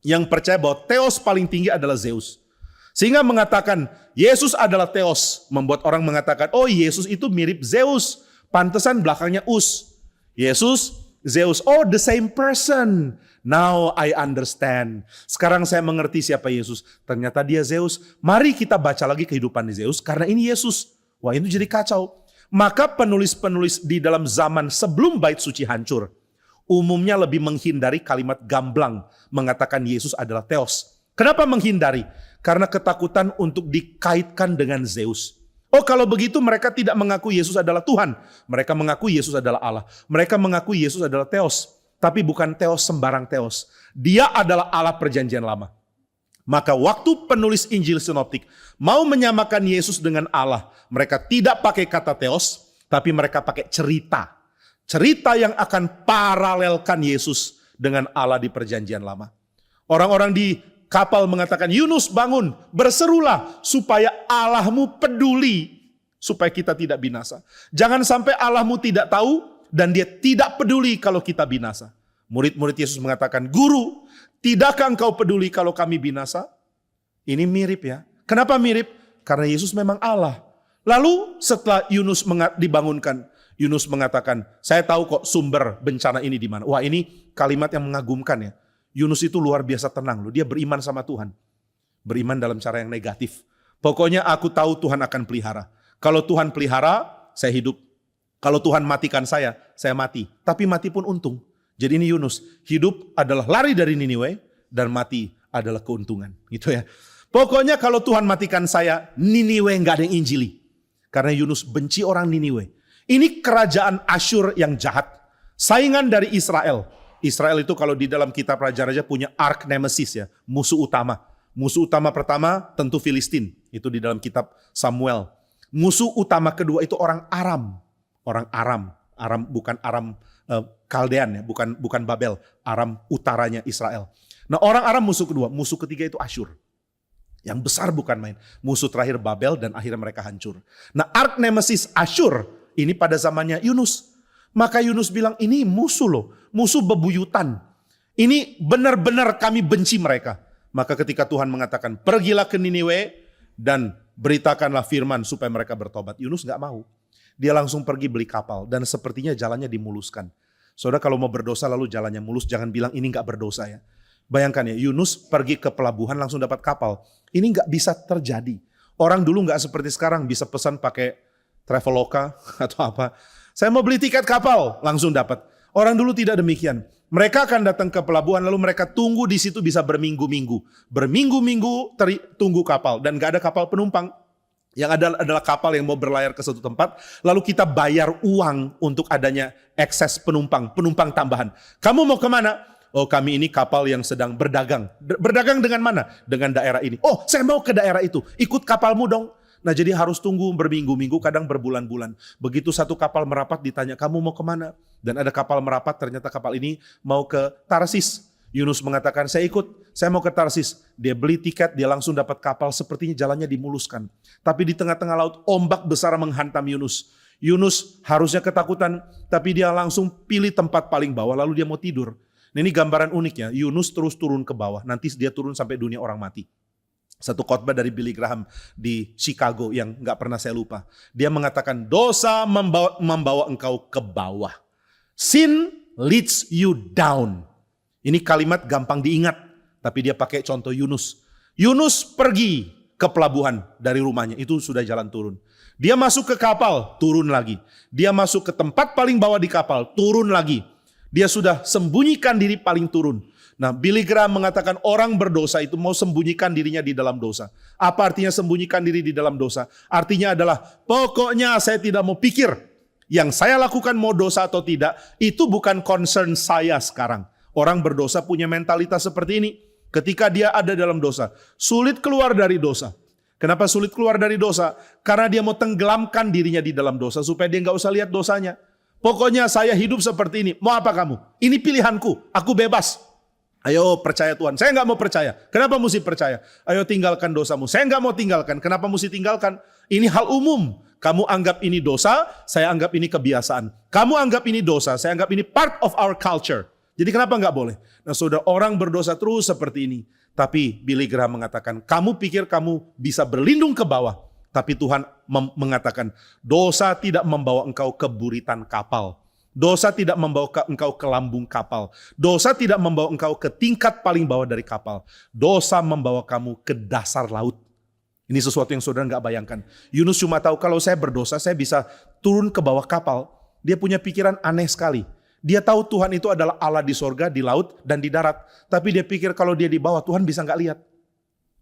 yang percaya bahwa theos paling tinggi adalah Zeus. Sehingga mengatakan Yesus adalah theos, membuat orang mengatakan, oh Yesus itu mirip Zeus. Pantesan belakangnya us. Yesus, Zeus. Oh, the same person. Now I understand. Sekarang saya mengerti siapa Yesus. Ternyata dia Zeus. Mari kita baca lagi kehidupan Zeus karena ini Yesus. Wah, itu jadi kacau. Maka penulis-penulis di dalam zaman sebelum bait suci hancur umumnya lebih menghindari kalimat gamblang mengatakan Yesus adalah theos. Kenapa menghindari? Karena ketakutan untuk dikaitkan dengan Zeus. Oh kalau begitu mereka tidak mengaku Yesus adalah Tuhan. Mereka mengaku Yesus adalah Allah. Mereka mengaku Yesus adalah theos. Tapi bukan theos sembarang theos. Dia adalah Allah perjanjian lama. Maka waktu penulis Injil sinoptik mau menyamakan Yesus dengan Allah, mereka tidak pakai kata theos, tapi mereka pakai cerita. Cerita yang akan paralelkan Yesus dengan Allah di perjanjian lama. Orang-orang di kapal mengatakan, Yunus bangun, berserulah supaya Allahmu peduli, supaya kita tidak binasa. Jangan sampai Allahmu tidak tahu dan dia tidak peduli kalau kita binasa. Murid-murid Yesus mengatakan, Guru, tidakkah engkau peduli kalau kami binasa? Ini mirip ya. Kenapa mirip? Karena Yesus memang Allah. Lalu setelah Yunus dibangunkan, Yunus mengatakan, saya tahu kok sumber bencana ini di mana. Wah ini kalimat yang mengagumkan ya. Yunus itu luar biasa tenang loh. Dia beriman sama Tuhan. Beriman dalam cara yang negatif. Pokoknya aku tahu Tuhan akan pelihara. Kalau Tuhan pelihara, saya hidup. Kalau Tuhan matikan saya mati. Tapi mati pun untung. Jadi ini Yunus. Hidup adalah lari dari Niniwe dan mati adalah keuntungan. Gitu ya. Pokoknya kalau Tuhan matikan saya, Niniwe nggak ada yang injili. Karena Yunus benci orang Niniwe. Ini kerajaan Asyur yang jahat. Saingan dari Israel. Israel itu kalau di dalam kitab Raja-Raja punya arch nemesis ya, musuh utama. Musuh utama pertama tentu Filistin, itu di dalam kitab Samuel. Musuh utama kedua itu orang Aram. Orang Aram bukan Aram Kaldean ya, bukan Babel, Aram utaranya Israel. Nah, orang Aram musuh kedua, musuh ketiga itu Asyur. Yang besar bukan main. Musuh terakhir Babel dan akhirnya mereka hancur. Nah, arch nemesis Asyur ini pada zamannya Yunus. Maka Yunus bilang, ini musuh loh, musuh bebuyutan. Ini benar-benar kami benci mereka. Maka ketika Tuhan mengatakan, pergilah ke Niniwe dan beritakanlah firman supaya mereka bertobat. Yunus gak mau. Dia langsung pergi beli kapal dan sepertinya jalannya dimuluskan. Saudara kalau mau berdosa lalu jalannya mulus, jangan bilang ini gak berdosa ya. Bayangkan ya, Yunus pergi ke pelabuhan langsung dapat kapal. Ini gak bisa terjadi. Orang dulu gak seperti sekarang bisa pesan pakai Traveloka atau apa. Saya mau beli tiket kapal, langsung dapat. Orang dulu tidak demikian. Mereka akan datang ke pelabuhan, lalu mereka tunggu di situ bisa berminggu-minggu. Berminggu-minggu tunggu kapal, dan gak ada kapal penumpang. Yang ada adalah kapal yang mau berlayar ke suatu tempat, lalu kita bayar uang untuk adanya ekses penumpang tambahan. Kamu mau kemana? Oh kami ini kapal yang sedang berdagang. Berdagang dengan mana? Dengan daerah ini. Oh saya mau ke daerah itu, ikut kapalmu dong. Nah jadi harus tunggu berminggu-minggu, kadang berbulan-bulan. Begitu satu kapal merapat ditanya, kamu mau kemana? Dan ada kapal merapat, ternyata kapal ini mau ke Tarsis. Yunus mengatakan, saya ikut, saya mau ke Tarsis. Dia beli tiket, dia langsung dapat kapal, sepertinya jalannya dimuluskan. Tapi di tengah-tengah laut, ombak besar menghantam Yunus. Yunus harusnya ketakutan, tapi dia langsung pilih tempat paling bawah, lalu dia mau tidur. Nah, ini gambaran uniknya, Yunus terus turun ke bawah, nanti dia turun sampai dunia orang mati. Satu khotbah dari Billy Graham di Chicago yang gak pernah saya lupa. Dia mengatakan, dosa membawa engkau ke bawah. Sin leads you down. Ini kalimat gampang diingat, tapi dia pakai contoh Yunus. Yunus pergi ke pelabuhan dari rumahnya, itu sudah jalan turun. Dia masuk ke kapal, turun lagi. Dia masuk ke tempat paling bawah di kapal, turun lagi. Dia sudah sembunyikan diri paling turun. Nah, Billy Graham mengatakan orang berdosa itu mau sembunyikan dirinya di dalam dosa. Apa artinya sembunyikan diri di dalam dosa? Artinya adalah pokoknya saya tidak mau pikir. Yang saya lakukan mau dosa atau tidak, itu bukan concern saya sekarang. Orang berdosa punya mentalitas seperti ini. Ketika dia ada dalam dosa, sulit keluar dari dosa. Kenapa sulit keluar dari dosa? Karena dia mau tenggelamkan dirinya di dalam dosa supaya dia nggak usah lihat dosanya. Pokoknya saya hidup seperti ini. Mau apa kamu? Ini pilihanku. Aku bebas. Ayo percaya Tuhan. Saya nggak mau percaya. Kenapa mesti percaya? Ayo tinggalkan dosamu. Saya nggak mau tinggalkan. Kenapa mesti tinggalkan? Ini hal umum. Kamu anggap ini dosa, saya anggap ini kebiasaan. Kamu anggap ini dosa, saya anggap ini part of our culture. Jadi kenapa nggak boleh? Nah, saudara, orang berdosa terus seperti ini. Tapi Billy Graham mengatakan, kamu pikir kamu bisa berlindung ke bawah. Tapi Tuhan mengatakan, dosa tidak membawa engkau ke buritan kapal. Dosa tidak membawa engkau ke lambung kapal. Dosa tidak membawa engkau ke tingkat paling bawah dari kapal. Dosa membawa kamu ke dasar laut. Ini sesuatu yang saudara nggak bayangkan. Yunus cuma tahu kalau saya berdosa, saya bisa turun ke bawah kapal. Dia punya pikiran aneh sekali. Dia tahu Tuhan itu adalah Allah di sorga, di laut, dan di darat. Tapi dia pikir kalau dia di bawah, Tuhan bisa nggak lihat.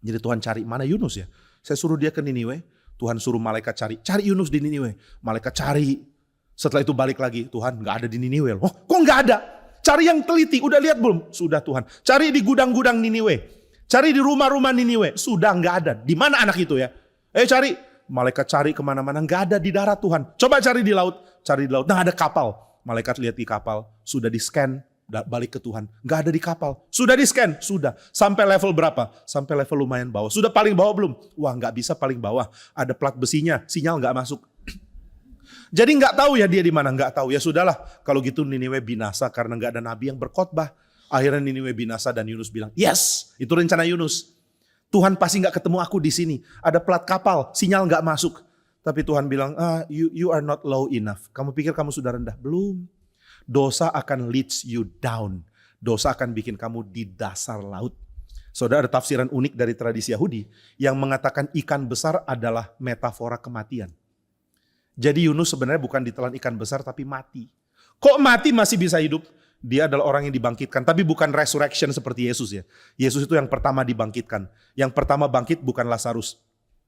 Jadi Tuhan cari, mana Yunus ya? Saya suruh dia ke Niniwe. Tuhan suruh malaikat cari Yunus di Niniwe. Malaikat cari. Setelah itu balik lagi, Tuhan nggak ada di Niniwe. Oh, kok nggak ada? Cari yang teliti, udah lihat belum? Sudah Tuhan. Cari di gudang-gudang Niniwe. Cari di rumah-rumah Niniwe. Sudah nggak ada. Di mana anak itu ya? Cari. Malaikat cari kemana-mana, nggak ada di darat Tuhan. Coba cari di laut. Cari di laut, nah ada kapal. Malaikat lihat di kapal, sudah di-scan, balik ke Tuhan. Nggak ada di kapal. Sudah di-scan, sudah. Sampai level berapa? Sampai level lumayan bawah. Sudah paling bawah belum? Wah, nggak bisa paling bawah. Ada plat besinya, sinyal nggak masuk. Jadi nggak tahu ya dia di mana, nggak tahu. Ya sudahlah, kalau gitu Niniwe binasa karena nggak ada nabi yang berkhotbah. Akhirnya Niniwe binasa dan Yunus bilang, yes, itu rencana Yunus. Tuhan pasti nggak ketemu aku di sini. Ada plat kapal, sinyal nggak masuk. Tapi Tuhan bilang, you are not low enough. Kamu pikir kamu sudah rendah? Belum. Dosa akan leads you down. Dosa akan bikin kamu di dasar laut. Saudara, ada tafsiran unik dari tradisi Yahudi yang mengatakan ikan besar adalah metafora kematian. Jadi Yunus sebenarnya bukan ditelan ikan besar tapi mati. Kok mati masih bisa hidup? Dia adalah orang yang dibangkitkan. Tapi bukan resurrection seperti Yesus ya. Yesus itu yang pertama dibangkitkan. Yang pertama bangkit bukan Lazarus.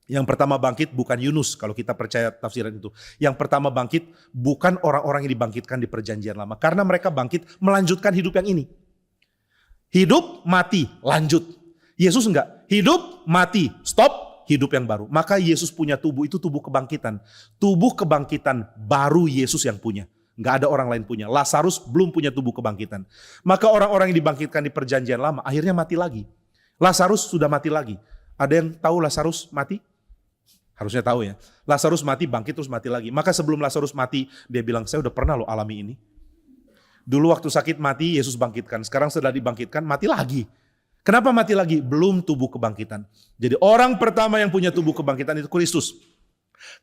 Yang pertama bangkit bukan Yunus kalau kita percaya tafsiran itu. Yang pertama bangkit bukan orang-orang yang dibangkitkan di perjanjian lama. Karena mereka bangkit melanjutkan hidup yang ini. Hidup, mati, lanjut. Yesus enggak. Hidup, mati, stop. Hidup yang baru. Maka Yesus punya tubuh, itu tubuh kebangkitan. Tubuh kebangkitan baru Yesus yang punya. Nggak ada orang lain punya. Lazarus belum punya tubuh kebangkitan. Maka orang-orang yang dibangkitkan di perjanjian lama akhirnya mati lagi. Lazarus sudah mati lagi. Ada yang tahu Lazarus mati? Harusnya tahu ya. Lazarus mati, bangkit terus mati lagi. Maka sebelum Lazarus mati, dia bilang, saya udah pernah loh alami ini. Dulu waktu sakit mati, Yesus bangkitkan. Sekarang setelah dibangkitkan, mati lagi. Kenapa mati lagi? Belum tubuh kebangkitan. Jadi orang pertama yang punya tubuh kebangkitan itu Kristus.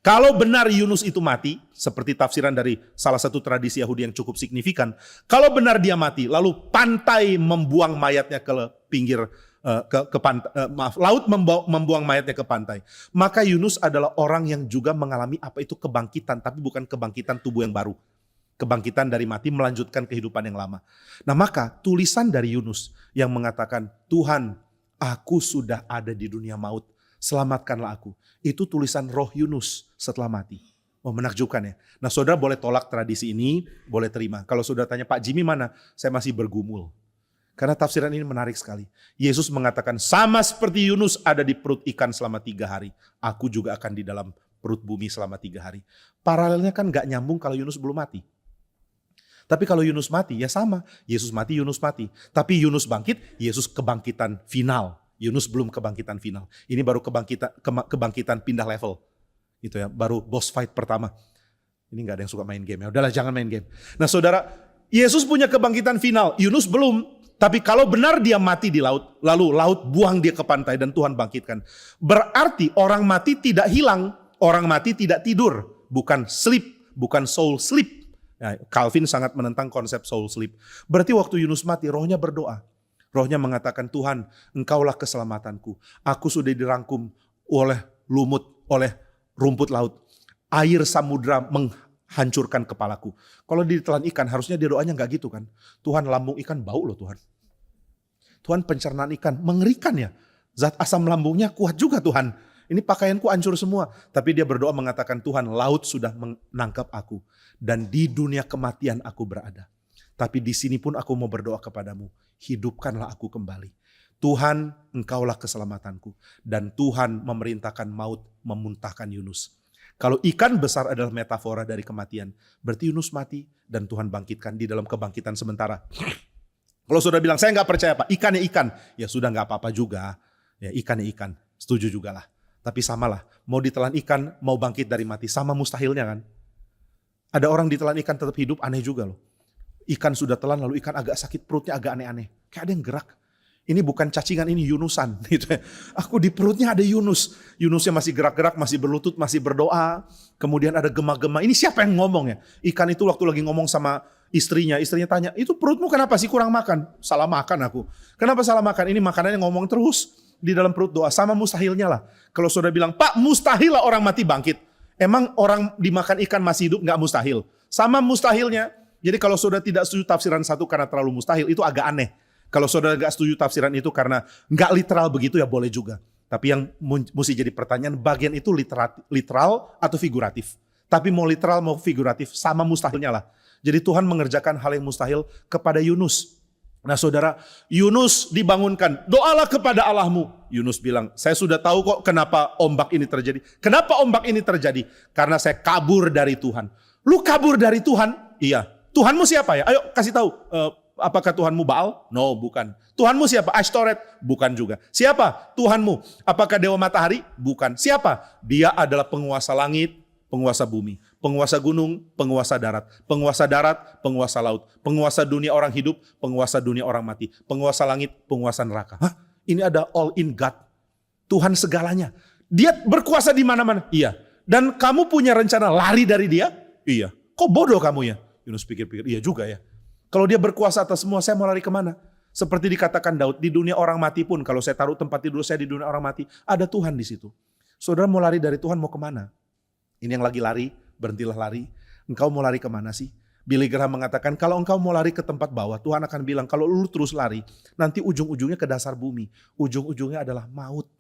Kalau benar Yunus itu mati, seperti tafsiran dari salah satu tradisi Yahudi yang cukup signifikan. Kalau benar dia mati, lalu pantai membuang mayatnya ke pinggir, laut membuang mayatnya ke pantai. Maka Yunus adalah orang yang juga mengalami apa itu kebangkitan, tapi bukan kebangkitan tubuh yang baru. Kebangkitan dari mati melanjutkan kehidupan yang lama. Nah maka tulisan dari Yunus yang mengatakan, Tuhan, aku sudah ada di dunia maut, selamatkanlah aku. Itu tulisan roh Yunus setelah mati. Oh menakjubkan ya. Nah saudara boleh tolak tradisi ini, boleh terima. Kalau saudara tanya, Pak Jimmy mana? Saya masih bergumul. Karena tafsiran ini menarik sekali. Yesus mengatakan, sama seperti Yunus ada di perut ikan selama 3 hari. Aku juga akan di dalam perut bumi selama 3 hari. Paralelnya kan gak nyambung kalau Yunus belum mati. Tapi kalau Yunus mati, ya sama. Yesus mati, Yunus mati. Tapi Yunus bangkit, Yesus kebangkitan final. Yunus belum kebangkitan final. Ini baru kebangkitan pindah level. Gitu ya, baru boss fight pertama. Ini gak ada yang suka main game ya. Udahlah, jangan main game. Nah saudara, Yesus punya kebangkitan final. Yunus belum. Tapi kalau benar dia mati di laut, lalu laut buang dia ke pantai dan Tuhan bangkitkan. Berarti orang mati tidak hilang. Orang mati tidak tidur. Bukan sleep, bukan soul sleep. Nah, Calvin sangat menentang konsep soul sleep. Berarti waktu Yunus mati, rohnya berdoa. Rohnya mengatakan, Tuhan, Engkaulah keselamatanku. Aku sudah dirangkum oleh lumut, oleh rumput laut. Air samudra menghancurkan kepalaku. Kalau ditelan ikan, harusnya dia doanya nggak gitu kan. Tuhan, lambung ikan bau loh Tuhan. Tuhan, pencernaan ikan, mengerikan ya. Zat asam lambungnya kuat juga Tuhan. Ini pakaianku hancur semua. Tapi dia berdoa mengatakan, Tuhan, laut sudah menangkap aku. Dan di dunia kematian aku berada. Tapi di sini pun aku mau berdoa kepadamu. Hidupkanlah aku kembali. Tuhan, Engkaulah keselamatanku. Dan Tuhan memerintahkan maut memuntahkan Yunus. Kalau ikan besar adalah metafora dari kematian, berarti Yunus mati dan Tuhan bangkitkan di dalam kebangkitan sementara. Kalau sudah bilang, saya nggak percaya Pak, ikan ya ikan. Ya sudah nggak apa-apa juga. Ya ikan ya ikan, setuju juga lah. Tapi samalah, mau ditelan ikan, mau bangkit dari mati, sama mustahilnya kan. Ada orang ditelan ikan tetap hidup, aneh juga loh. Ikan sudah telan, lalu ikan agak sakit perutnya, agak aneh-aneh. Kayak ada yang gerak. Ini bukan cacingan, ini Yunusan. Gitu ya. Aku di perutnya ada Yunus. Yunusnya masih gerak-gerak, masih berlutut, masih berdoa. Kemudian ada gema-gema. Ini siapa yang ngomong ya? Ikan itu waktu lagi ngomong sama istrinya tanya, itu perutmu kenapa sih kurang makan? Salah makan aku. Kenapa salah makan? Ini makanannya ngomong terus di dalam perut doa. Sama mustahilnya lah. Kalau saudara bilang, Pak mustahil lah orang mati bangkit. Emang orang dimakan ikan masih hidup gak mustahil? Sama mustahilnya. Jadi kalau saudara tidak setuju tafsiran satu karena terlalu mustahil, itu agak aneh. Kalau saudara gak setuju tafsiran itu karena gak literal begitu ya boleh juga. Tapi yang mesti jadi pertanyaan, bagian itu literal atau figuratif. Tapi mau literal mau figuratif sama mustahilnya lah. Jadi Tuhan mengerjakan hal yang mustahil kepada Yunus. Nah saudara, Yunus dibangunkan, doalah kepada Allahmu. Yunus bilang, saya sudah tahu kok kenapa ombak ini terjadi. Kenapa ombak ini terjadi? Karena saya kabur dari Tuhan. Lu kabur dari Tuhan? Iya. Tuhanmu siapa ya? Ayo kasih tahu. Apakah Tuhanmu Baal? No, bukan. Tuhanmu siapa? Ashtoret? Bukan juga. Siapa Tuhanmu? Apakah Dewa Matahari? Bukan. Siapa? Dia adalah penguasa langit, penguasa bumi, penguasa gunung, penguasa darat, penguasa laut, penguasa dunia orang hidup, penguasa dunia orang mati, penguasa langit, penguasa neraka. Hah? Ini ada all in God. Tuhan segalanya. Dia berkuasa di mana-mana. Iya. Dan kamu punya rencana lari dari dia? Iya. Kok bodoh kamu ya? Yunus pikir-pikir, iya juga ya. Kalau dia berkuasa atas semua, saya mau lari kemana? Seperti dikatakan Daud, di dunia orang mati pun, kalau saya taruh tempat tidur saya di dunia orang mati, ada Tuhan di situ. Saudara mau lari dari Tuhan, mau kemana? Ini yang lagi lari, berhentilah lari. Engkau mau lari kemana sih? Billy Graham mengatakan, kalau engkau mau lari ke tempat bawah, Tuhan akan bilang, kalau lu terus lari, nanti ujung-ujungnya ke dasar bumi. Ujung-ujungnya adalah maut.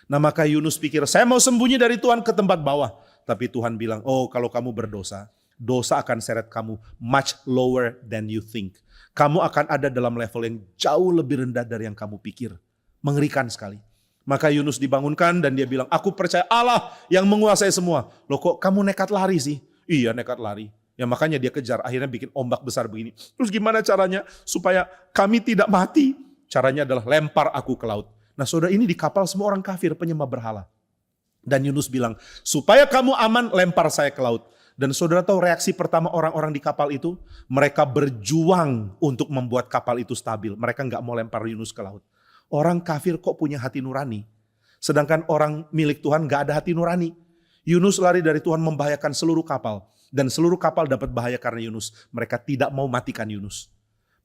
Nah maka Yunus pikir, saya mau sembunyi dari Tuhan ke tempat bawah. Tapi Tuhan bilang, oh kalau kamu berdosa, dosa akan seret kamu much lower than you think. Kamu akan ada dalam level yang jauh lebih rendah dari yang kamu pikir. Mengerikan sekali. Maka Yunus dibangunkan dan dia bilang, aku percaya Allah yang menguasai semua. Loh kok kamu nekat lari sih? Iya nekat lari. Ya makanya dia kejar, akhirnya bikin ombak besar begini. Terus gimana caranya supaya kami tidak mati? Caranya adalah lempar aku ke laut. Nah saudara, ini di kapal semua orang kafir penyembah berhala. Dan Yunus bilang, supaya kamu aman lempar saya ke laut. Dan saudara tahu reaksi pertama orang-orang di kapal itu? Mereka berjuang untuk membuat kapal itu stabil. Mereka nggak mau lempar Yunus ke laut. Orang kafir kok punya hati nurani? Sedangkan orang milik Tuhan nggak ada hati nurani. Yunus lari dari Tuhan membahayakan seluruh kapal. Dan seluruh kapal dapat bahaya karena Yunus. Mereka tidak mau matikan Yunus.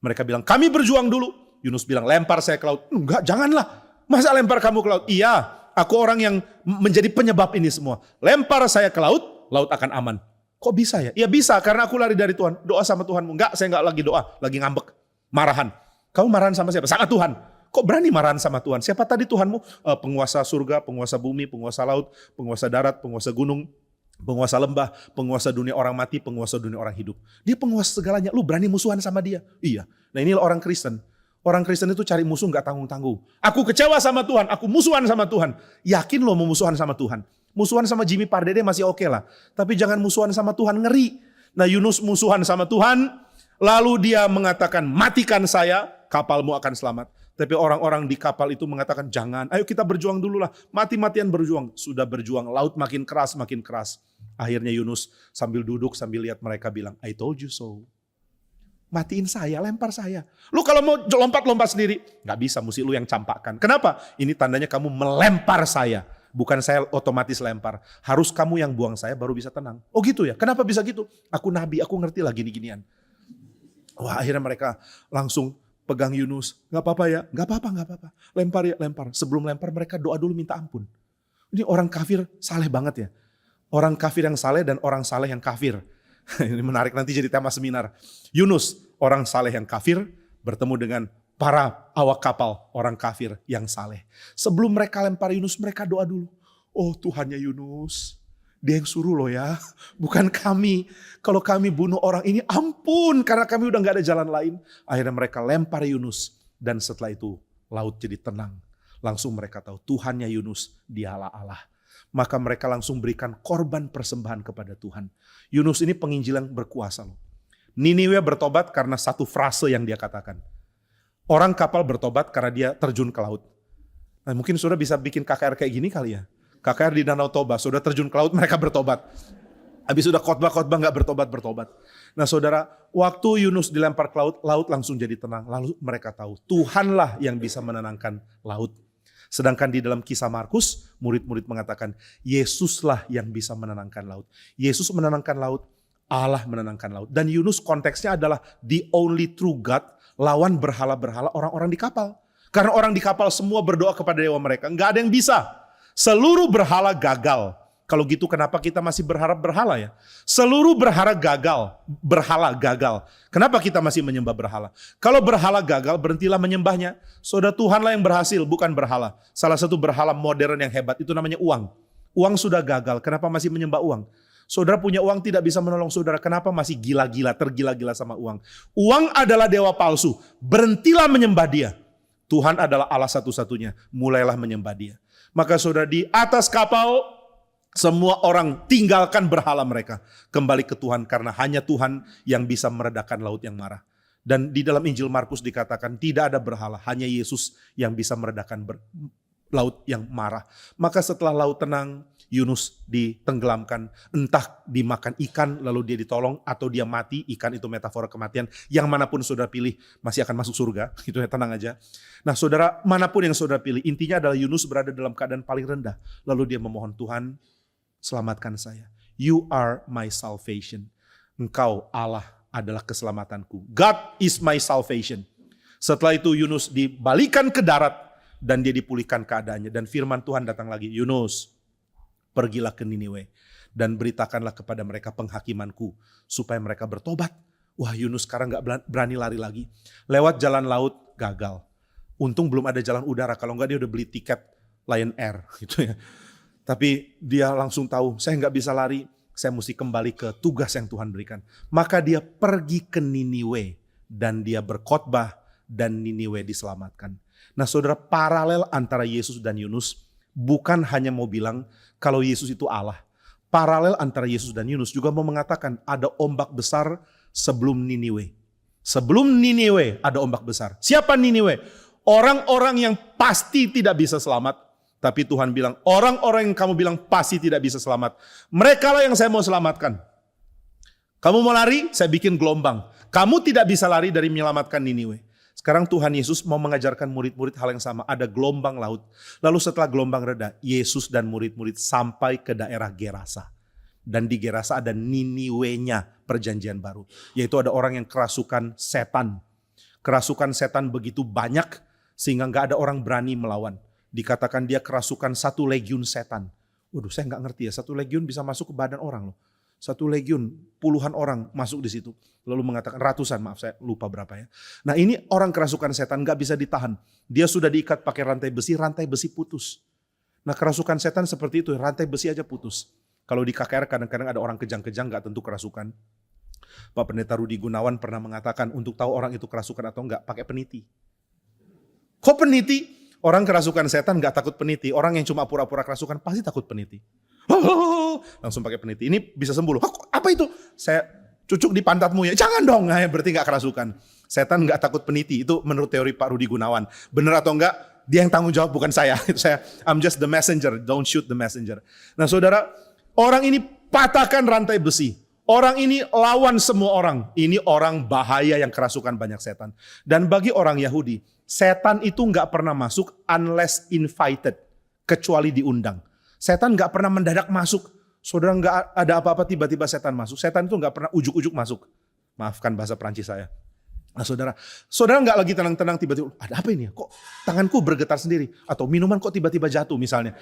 Mereka bilang, kami berjuang dulu. Yunus bilang, lempar saya ke laut. Enggak, janganlah. Masa lempar kamu ke laut? Iya, aku orang yang menjadi penyebab ini semua. Lempar saya ke laut, laut akan aman. Kok bisa ya? Ya bisa karena aku lari dari Tuhan. Doa sama Tuhanmu. Enggak, saya enggak lagi doa. Lagi ngambek. Marahan. Kamu marahan sama siapa? Sama Tuhan. Kok berani marahan sama Tuhan? Siapa tadi Tuhanmu? Penguasa surga, penguasa bumi, penguasa laut, penguasa darat, penguasa gunung, penguasa lembah, penguasa dunia orang mati, penguasa dunia orang hidup. Dia penguasa segalanya. Lu berani musuhan sama dia? Iya. Nah inilah orang Kristen. Orang Kristen itu cari musuh enggak tanggung-tanggung. Aku kecewa sama Tuhan. Aku musuhan sama Tuhan. Yakin lo mau musuhan sama Tuhan? Musuhan sama Jimmy Pardede masih oke lah. Tapi jangan musuhan sama Tuhan, ngeri. Nah Yunus musuhan sama Tuhan. Lalu dia mengatakan, matikan saya, kapalmu akan selamat. Tapi orang-orang di kapal itu mengatakan, jangan, ayo kita berjuang dulu lah. Mati-matian berjuang. Sudah berjuang, laut makin keras, makin keras. Akhirnya Yunus sambil duduk, sambil lihat mereka bilang, I told you so. Matiin saya, lempar saya. Lu kalau mau lompat-lompat sendiri, gak bisa, mesti lu yang campakkan. Kenapa? Ini tandanya kamu melempar saya. Bukan saya otomatis lempar. Harus kamu yang buang saya baru bisa tenang. Oh gitu ya, kenapa bisa gitu? Aku nabi, aku ngerti lah gini-ginian. Wah, akhirnya mereka langsung pegang Yunus. Gak apa-apa ya, gak apa-apa. Lempar ya, lempar. Sebelum lempar mereka doa dulu minta ampun. Ini orang kafir saleh banget ya. Orang kafir yang saleh dan orang saleh yang kafir. Ini menarik, nanti jadi tema seminar. Yunus, orang saleh yang kafir, bertemu dengan para awak kapal, orang kafir yang saleh. Sebelum mereka lempar Yunus, mereka doa dulu. Oh Tuhannya Yunus, dia yang suruh loh ya, bukan kami. Kalau kami bunuh orang ini, ampun, karena kami udah gak ada jalan lain. Akhirnya mereka lempar Yunus, dan setelah itu laut jadi tenang. Langsung mereka tahu Tuhannya Yunus, dialah Allah. Maka mereka langsung berikan korban persembahan kepada Tuhan. Yunus ini penginjil yang berkuasa loh. Niniwe bertobat karena satu frase yang dia katakan. Orang kapal bertobat karena dia terjun ke laut. Nah, mungkin saudara bisa bikin KKR kayak gini kali ya. KKR di Danau Toba, saudara terjun ke laut, mereka bertobat. Habis sudah khotbah-khotbah gak bertobat-bertobat. Nah saudara, waktu Yunus dilempar ke laut, laut langsung jadi tenang. Lalu mereka tahu, Tuhanlah yang bisa menenangkan laut. Sedangkan di dalam kisah Markus, murid-murid mengatakan, Yesuslah yang bisa menenangkan laut. Yesus menenangkan laut, Allah menenangkan laut. Dan Yunus konteksnya adalah the only true God, lawan berhala-berhala orang-orang di kapal. Karena orang di kapal semua berdoa kepada dewa mereka, gak ada yang bisa. Seluruh berhala gagal. Kalau gitu kenapa kita masih berharap berhala ya? Seluruh berhala gagal. Kenapa kita masih menyembah berhala? Kalau berhala gagal, berhentilah menyembahnya. Saudara, Tuhanlah yang berhasil, bukan berhala. Salah satu berhala modern yang hebat itu namanya uang. Uang sudah gagal, kenapa masih menyembah uang? Saudara punya uang tidak bisa menolong saudara, kenapa masih gila-gila, tergila-gila sama uang? Uang adalah dewa palsu, berhentilah menyembah dia. Tuhan adalah Allah satu-satunya, mulailah menyembah dia. Maka saudara, di atas kapal, semua orang tinggalkan berhala mereka. Kembali ke Tuhan karena hanya Tuhan yang bisa meredakan laut yang marah. Dan di dalam Injil Markus dikatakan tidak ada berhala, hanya Yesus yang bisa meredakan laut yang marah. Maka setelah laut tenang, Yunus ditenggelamkan, entah dimakan ikan lalu dia ditolong atau dia mati. Ikan itu metafora kematian. Yang manapun saudara pilih masih akan masuk surga. Itu ya, tenang aja. Nah saudara, manapun yang saudara pilih, intinya adalah Yunus berada dalam keadaan paling rendah. Lalu dia memohon, Tuhan selamatkan saya. You are my salvation. Engkau Allah adalah keselamatanku. God is my salvation. Setelah itu Yunus dibalikan ke darat dan dia dipulihkan keadaannya. Dan firman Tuhan datang lagi, Yunus, pergilah ke Niniwe dan beritakanlah kepada mereka penghakimanku supaya mereka bertobat. Wah, Yunus sekarang gak berani lari lagi. Lewat jalan laut gagal. Untung belum ada jalan udara, kalau enggak dia udah beli tiket Lion Air gitu ya. Tapi dia langsung tahu, saya gak bisa lari, saya mesti kembali ke tugas yang Tuhan berikan. Maka dia pergi ke Niniwe dan dia berkhotbah dan Niniwe diselamatkan. Nah saudara, paralel antara Yesus dan Yunus bukan hanya mau bilang kalau Yesus itu Allah. Paralel antara Yesus dan Yunus juga mau mengatakan ada ombak besar sebelum Niniwe. Sebelum Niniwe ada ombak besar. Siapa Niniwe? Orang-orang yang pasti tidak bisa selamat. Tapi Tuhan bilang, orang-orang yang kamu bilang pasti tidak bisa selamat. Mereka lah yang saya mau selamatkan. Kamu mau lari, saya bikin gelombang. Kamu tidak bisa lari dari menyelamatkan Niniwe. Sekarang Tuhan Yesus mau mengajarkan murid-murid hal yang sama. Ada gelombang laut. Lalu setelah gelombang reda, Yesus dan murid-murid sampai ke daerah Gerasa. Dan di Gerasa ada Niniwe-nya perjanjian baru. Yaitu ada orang yang kerasukan setan. Kerasukan setan begitu banyak sehingga gak ada orang berani melawan. Dikatakan dia kerasukan 1 legiun setan. Waduh, saya gak ngerti ya, 1 legiun bisa masuk ke badan orang loh. 1 legiun, puluhan orang masuk di situ. Lalu mengatakan ratusan, maaf saya lupa berapa ya. Nah ini orang kerasukan setan gak bisa ditahan. Dia sudah diikat pakai rantai besi putus. Nah kerasukan setan seperti itu, rantai besi aja putus. Kalau di KKR kadang-kadang ada orang kejang-kejang gak tentu kerasukan. Pak Pendeta Rudi Gunawan pernah mengatakan untuk tahu orang itu kerasukan atau enggak, pakai peniti. Kok peniti? Orang kerasukan setan gak takut peniti. Orang yang cuma pura-pura kerasukan pasti takut peniti. Langsung pakai peniti. Ini bisa sembuh loh. Apa itu? Saya cucuk di pantatmu ya. Jangan dong, nah, berarti gak kerasukan. Setan gak takut peniti, itu menurut teori Pak Rudi Gunawan. Bener atau enggak, dia yang tanggung jawab bukan saya. I'm just the messenger, don't shoot the messenger. Nah saudara, orang ini patahkan rantai besi. Orang ini lawan semua orang. Ini orang bahaya yang kerasukan banyak setan. Dan bagi orang Yahudi, setan itu gak pernah masuk unless invited. Kecuali diundang. Setan gak pernah mendadak masuk. Saudara gak ada apa-apa tiba-tiba setan masuk. Setan itu gak pernah ujuk-ujuk masuk. Maafkan bahasa Perancis saya. Nah saudara gak lagi tenang-tenang tiba-tiba, ada apa ini ya? Kok tanganku bergetar sendiri? Atau minuman kok tiba-tiba jatuh misalnya.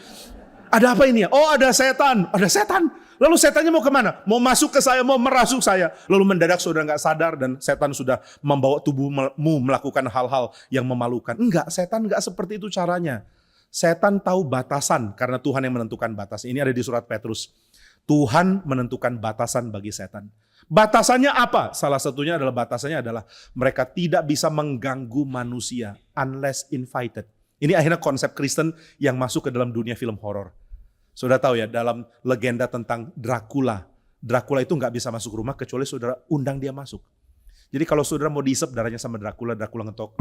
Ada apa ini ya? Oh ada setan. Lalu setannya mau kemana? Mau masuk ke saya, mau merasuk saya. Lalu mendadak saudara gak sadar dan setan sudah membawa tubuhmu melakukan hal-hal yang memalukan. Enggak, setan gak seperti itu caranya. Setan tahu batasan karena Tuhan yang menentukan batas. Ini ada di surat Petrus. Tuhan menentukan batasan bagi setan. Batasannya apa? Salah satunya adalah mereka tidak bisa mengganggu manusia unless invited. Ini akhirnya konsep Kristen yang masuk ke dalam dunia film horor. Saudara tahu ya, dalam legenda tentang Dracula. Dracula itu nggak bisa masuk rumah kecuali saudara undang dia masuk. Jadi kalau saudara mau diisep darahnya sama Dracula ngetok.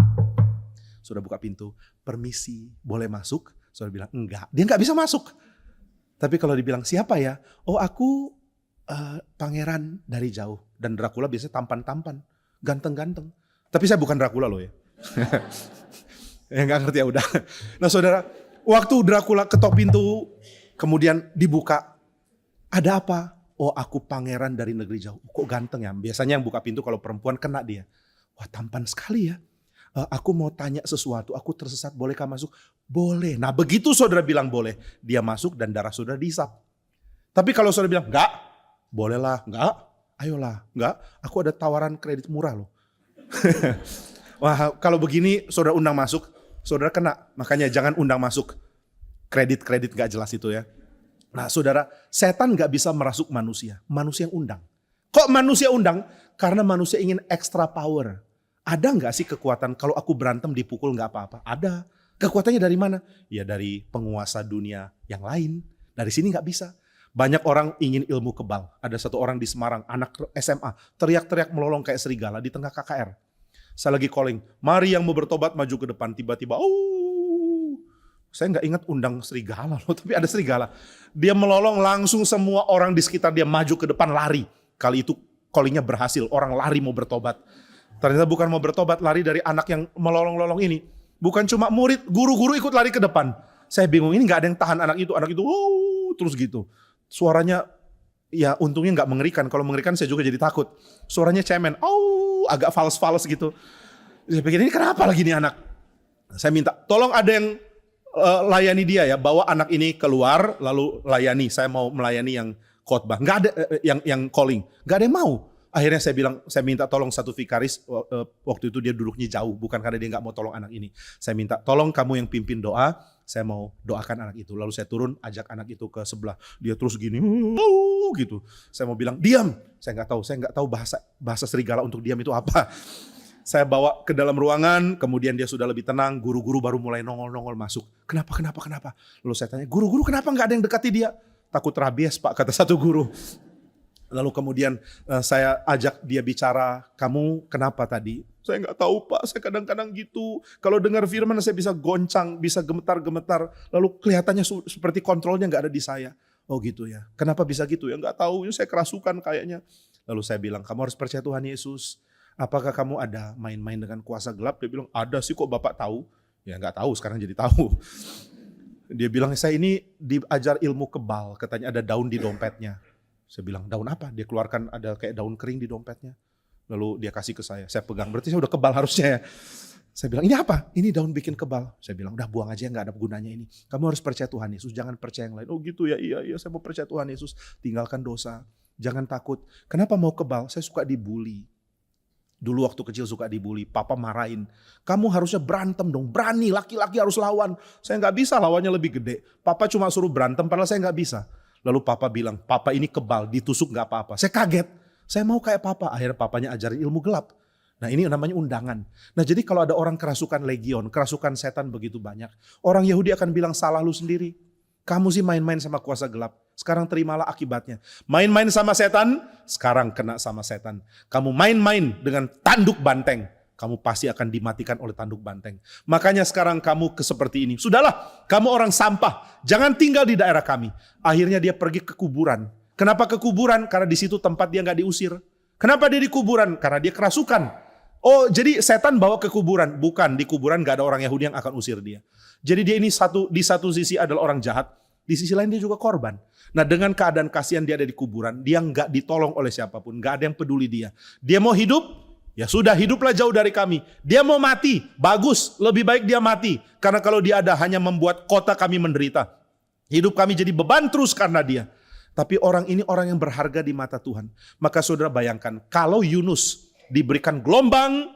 Saudara buka pintu, permisi, boleh masuk? Saudara bilang, enggak. Dia nggak bisa masuk. Tapi kalau dibilang, siapa ya? Oh aku pangeran dari jauh. Dan Dracula biasanya tampan-tampan, ganteng-ganteng. Tapi saya bukan Dracula loh ya. Ya nggak ngerti ya udah. Nah saudara, waktu Dracula ketok pintu, kemudian dibuka, ada apa? Oh aku pangeran dari negeri jauh. Kok ganteng ya? Biasanya yang buka pintu kalau perempuan kena dia. Wah tampan sekali ya. Aku mau tanya sesuatu, aku tersesat, bolehkah masuk? Boleh. Nah begitu saudara bilang boleh, dia masuk dan darah saudara dihisap. Tapi kalau saudara bilang enggak, bolehlah, enggak, ayolah, enggak, aku ada tawaran kredit murah loh. Wah kalau begini saudara undang masuk, saudara kena. Makanya jangan undang masuk kredit gak jelas itu ya. Nah saudara, setan gak bisa merasuk manusia yang undang. Kok manusia undang? Karena manusia ingin extra power. Ada gak sih kekuatan kalau aku berantem dipukul gak apa-apa? Ada. Kekuatannya dari mana? Ya dari penguasa dunia yang lain. Dari sini gak bisa. Banyak orang ingin ilmu kebal. Ada satu orang di Semarang, anak SMA, teriak-teriak melolong kayak serigala di tengah KKR. Saya lagi calling, mari yang mau bertobat maju ke depan. Tiba-tiba, saya nggak ingat undang serigala loh, tapi ada serigala. Dia melolong langsung semua orang di sekitar dia maju ke depan lari. Kali itu callingnya berhasil, orang lari mau bertobat. Ternyata bukan mau bertobat, lari dari anak yang melolong-lolong ini. Bukan cuma murid, guru-guru ikut lari ke depan. Saya bingung, ini nggak ada yang tahan anak itu terus gitu. Suaranya ya untungnya nggak mengerikan. Kalau mengerikan saya juga jadi takut. Suaranya cemen, agak fals-fals gitu. Saya pikir ini kenapa lagi nih anak? Saya minta tolong ada yang layani dia ya, bawa anak ini keluar lalu layani. Saya mau melayani yang khotbah. Nggak ada yang calling, nggak ada yang mau. Akhirnya saya minta tolong satu vikaris, waktu itu dia duduknya jauh, bukan karena dia nggak mau tolong anak ini. Saya minta tolong kamu yang pimpin doa, saya mau doakan anak itu. Lalu saya turun, ajak anak itu ke sebelah. Dia terus gini, gitu. Saya mau bilang diam. Saya nggak tahu bahasa serigala untuk diam itu apa. Saya bawa ke dalam ruangan, kemudian dia sudah lebih tenang. Guru-guru baru mulai nongol-nongol masuk. Kenapa? Lalu saya tanya, guru-guru kenapa nggak ada yang dekati dia? Takut rabies pak, kata satu guru. Lalu kemudian saya ajak dia bicara, kamu kenapa tadi? Saya nggak tahu pak, saya kadang-kadang gitu. Kalau dengar firman saya bisa goncang, bisa gemetar-gemetar. Lalu kelihatannya seperti kontrolnya nggak ada di saya. Oh gitu ya, kenapa bisa gitu ya? Nggak tahu, saya kerasukan kayaknya. Lalu saya bilang, kamu harus percaya Tuhan Yesus. Apakah kamu ada main-main dengan kuasa gelap? Dia bilang, ada sih kok Bapak tahu. Ya nggak tahu, sekarang jadi tahu. Dia bilang, saya ini diajar ilmu kebal, katanya ada daun di dompetnya. Saya bilang, daun apa? Dia keluarkan ada kayak daun kering di dompetnya. Lalu dia kasih ke saya pegang, berarti saya udah kebal harusnya ya. Saya bilang, ini apa? Ini daun bikin kebal. Saya bilang, udah buang aja, nggak ada gunanya ini. Kamu harus percaya Tuhan Yesus, jangan percaya yang lain. Oh gitu ya, iya saya mau percaya Tuhan Yesus. Tinggalkan dosa, jangan takut. Kenapa mau kebal? Saya suka dibully. Dulu waktu kecil suka dibully, papa marahin. Kamu harusnya berantem dong, berani, laki-laki harus lawan. Saya nggak bisa, lawannya lebih gede. Papa cuma suruh berantem, padahal saya nggak bisa. Lalu papa bilang, papa ini kebal, ditusuk nggak apa-apa. Saya kaget, saya mau kayak papa. Akhirnya papanya ajarin ilmu gelap. Nah ini namanya undangan. Nah jadi kalau ada orang kerasukan legion, kerasukan setan begitu banyak. Orang Yahudi akan bilang, salah lu sendiri. Kamu sih main-main sama kuasa gelap. sekarang terimalah akibatnya. Main-main sama setan, sekarang kena sama setan. Kamu main-main dengan tanduk banteng, kamu pasti akan dimatikan oleh tanduk banteng. Makanya sekarang kamu seperti ini. Sudahlah, kamu orang sampah, jangan tinggal di daerah kami. Akhirnya dia pergi ke kuburan. Kenapa ke kuburan? Karena di situ tempat dia nggak diusir. Kenapa dia di kuburan? Karena dia kerasukan. Oh, jadi setan bawa ke kuburan. Bukan, di kuburan gak ada orang Yahudi yang akan usir dia. Jadi dia ini di satu sisi adalah orang jahat, di sisi lain dia juga korban. Nah, dengan keadaan kasihan dia ada di kuburan, dia gak ditolong oleh siapapun, gak ada yang peduli dia. Dia mau hidup, ya sudah, hiduplah jauh dari kami. Dia mau mati, bagus, lebih baik dia mati. Karena kalau dia ada hanya membuat kota kami menderita. Hidup kami jadi beban terus karena dia. Tapi orang ini orang yang berharga di mata Tuhan. Maka saudara bayangkan, kalau Yunus diberikan gelombang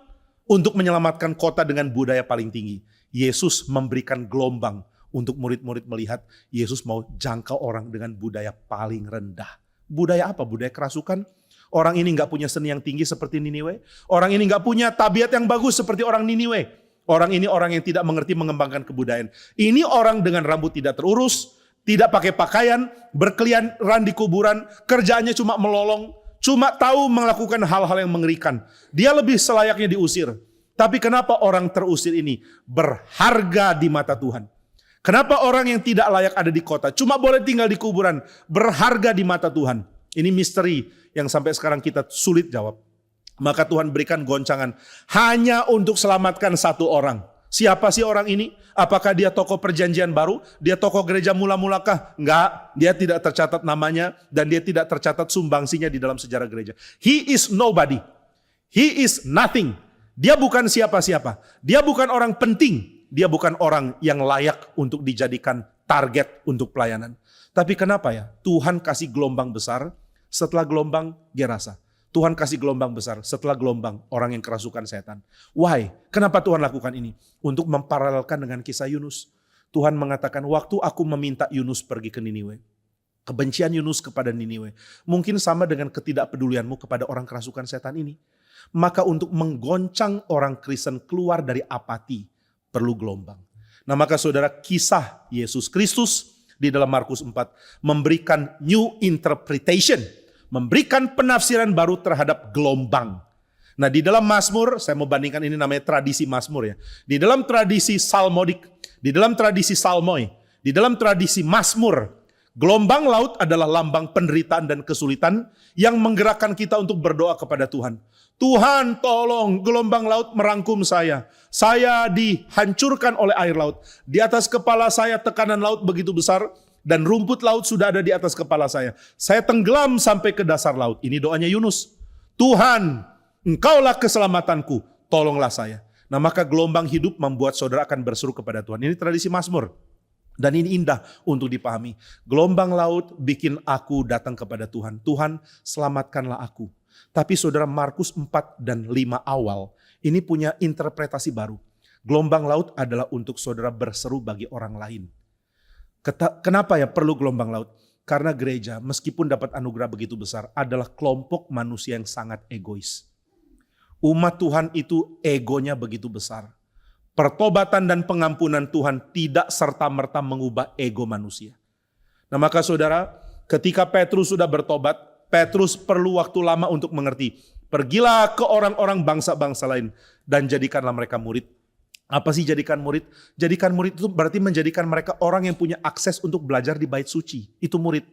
untuk menyelamatkan kota dengan budaya paling tinggi, Yesus memberikan gelombang untuk murid-murid melihat Yesus mau jangkau orang dengan budaya paling rendah. Budaya apa? Budaya kerasukan. Orang ini gak punya seni yang tinggi seperti Niniwe. Orang ini gak punya tabiat yang bagus seperti orang Niniwe. Orang ini orang yang tidak mengerti mengembangkan kebudayaan. Ini orang dengan rambut tidak terurus, tidak pakai pakaian, berkeliaran di kuburan, kerjaannya cuma melolong, cuma tahu melakukan hal-hal yang mengerikan. Dia lebih selayaknya diusir. Tapi kenapa orang terusir ini berharga di mata Tuhan? Kenapa orang yang tidak layak ada di kota, cuma boleh tinggal di kuburan, berharga di mata Tuhan? Ini misteri yang sampai sekarang kita sulit jawab. Maka Tuhan berikan goncangan hanya untuk selamatkan satu orang. Siapa sih orang ini? Apakah dia tokoh perjanjian baru? Dia tokoh gereja mula-mulakah? Enggak, dia tidak tercatat namanya dan dia tidak tercatat sumbangsinya di dalam sejarah gereja. He is nobody. He is nothing. Dia bukan siapa-siapa. Dia bukan orang penting. Dia bukan orang yang layak untuk dijadikan target untuk pelayanan. Tapi kenapa ya? Tuhan kasih gelombang besar, setelah gelombang Gerasa. Tuhan kasih gelombang besar, setelah gelombang orang yang kerasukan setan. Why? Kenapa Tuhan lakukan ini? Untuk memparalelkan dengan kisah Yunus. Tuhan mengatakan, waktu aku meminta Yunus pergi ke Niniwe, kebencian Yunus kepada Niniwe mungkin sama dengan ketidakpedulianmu kepada orang kerasukan setan ini. Maka untuk menggoncang orang Kristen keluar dari apati, perlu gelombang. Nah, maka saudara, kisah Yesus Kristus di dalam Markus 4 memberikan new interpretation, memberikan penafsiran baru terhadap gelombang. Nah, di dalam Mazmur, saya mau bandingkan ini namanya tradisi Mazmur ya. Di dalam tradisi Salmodik, di dalam tradisi Salmoi, di dalam tradisi Mazmur, gelombang laut adalah lambang penderitaan dan kesulitan yang menggerakkan kita untuk berdoa kepada Tuhan. Tuhan, tolong gelombang laut merangkum saya. Saya dihancurkan oleh air laut. Di atas kepala saya tekanan laut begitu besar. Dan rumput laut sudah ada di atas kepala saya. Saya tenggelam sampai ke dasar laut. Ini doanya Yunus. Tuhan, Engkaulah keselamatanku, tolonglah saya. Nah, maka gelombang hidup membuat saudara akan berseru kepada Tuhan. Ini tradisi Mazmur. Dan ini indah untuk dipahami. Gelombang laut bikin aku datang kepada Tuhan. Tuhan, selamatkanlah aku. Tapi saudara, Markus 4 dan 5 awal, ini punya interpretasi baru. Gelombang laut adalah untuk saudara berseru bagi orang lain. Kenapa ya perlu gelombang laut? Karena gereja meskipun dapat anugerah begitu besar adalah kelompok manusia yang sangat egois. Umat Tuhan itu egonya begitu besar. Pertobatan dan pengampunan Tuhan tidak serta-merta mengubah ego manusia. Nah, maka saudara, ketika Petrus sudah bertobat, Petrus perlu waktu lama untuk mengerti. Pergilah ke orang-orang bangsa-bangsa lain dan jadikanlah mereka murid. Apa sih jadikan murid? Jadikan murid itu berarti menjadikan mereka orang yang punya akses untuk belajar di bait suci. Itu murid.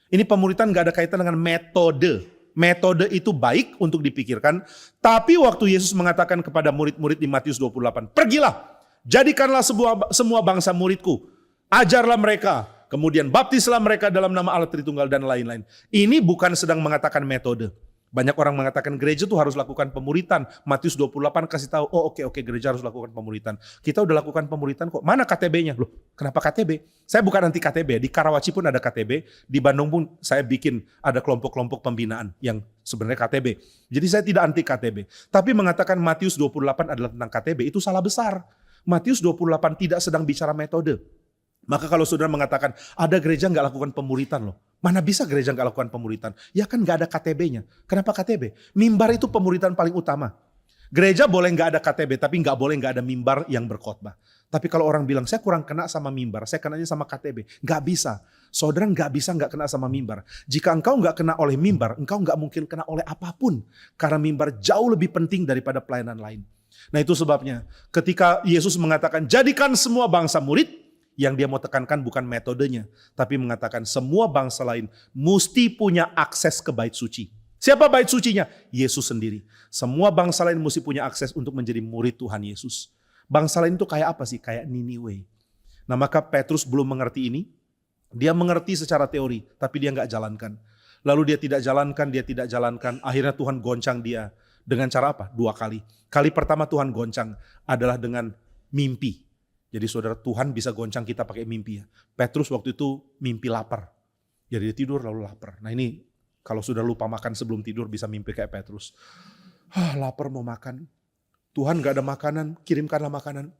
Ini pemuridan gak ada kaitan dengan metode. Metode itu baik untuk dipikirkan. Tapi waktu Yesus mengatakan kepada murid-murid di Matius 28. Pergilah, jadikanlah semua bangsa muridku. Ajarlah mereka. Kemudian baptislah mereka dalam nama Allah Tritunggal dan lain-lain. Ini bukan sedang mengatakan metode. Banyak orang mengatakan gereja tuh harus lakukan pemuritan. Matius 28 kasih tahu, oh oke, gereja harus lakukan pemuritan. Kita udah lakukan pemuritan kok. Mana KTB-nya? Loh, kenapa KTB? Saya bukan anti KTB. Di Karawaci pun ada KTB. Di Bandung pun saya bikin ada kelompok-kelompok pembinaan yang sebenarnya KTB. Jadi saya tidak anti KTB. Tapi mengatakan Matius 28 adalah tentang KTB, itu salah besar. Matius 28 tidak sedang bicara metode. Maka kalau saudara mengatakan ada gereja nggak lakukan pemuritan loh. Mana bisa gereja nggak lakukan pemuritan? Ya kan nggak ada KTB-nya. Kenapa KTB? Mimbar itu pemuritan paling utama. Gereja boleh nggak ada KTB, tapi nggak boleh nggak ada mimbar yang berkhotbah. Tapi kalau orang bilang, saya kurang kena sama mimbar, saya kenanya sama KTB. Nggak bisa. Saudara nggak bisa nggak kena sama mimbar. Jika engkau nggak kena oleh mimbar, engkau nggak mungkin kena oleh apapun. Karena mimbar jauh lebih penting daripada pelayanan lain. Nah itu sebabnya ketika Yesus mengatakan, jadikan semua bangsa murid, yang dia mau tekankan bukan metodenya, tapi mengatakan semua bangsa lain mesti punya akses ke bait suci. Siapa bait sucinya? Yesus sendiri. Semua bangsa lain mesti punya akses untuk menjadi murid Tuhan Yesus. Bangsa lain itu kayak apa sih? Kayak Niniwe. Nah maka Petrus belum mengerti ini. Dia mengerti secara teori, tapi dia nggak jalankan. Lalu dia tidak jalankan. Akhirnya Tuhan goncang dia. Dengan cara apa? 2 kali. Kali pertama Tuhan goncang adalah dengan mimpi. Jadi saudara, Tuhan bisa goncang kita pakai mimpi ya. Petrus waktu itu mimpi lapar. Jadi dia tidur lalu lapar. Nah ini kalau sudah lupa makan sebelum tidur bisa mimpi kayak Petrus. Lapar mau makan. Tuhan gak ada makanan, kirimkanlah makanan.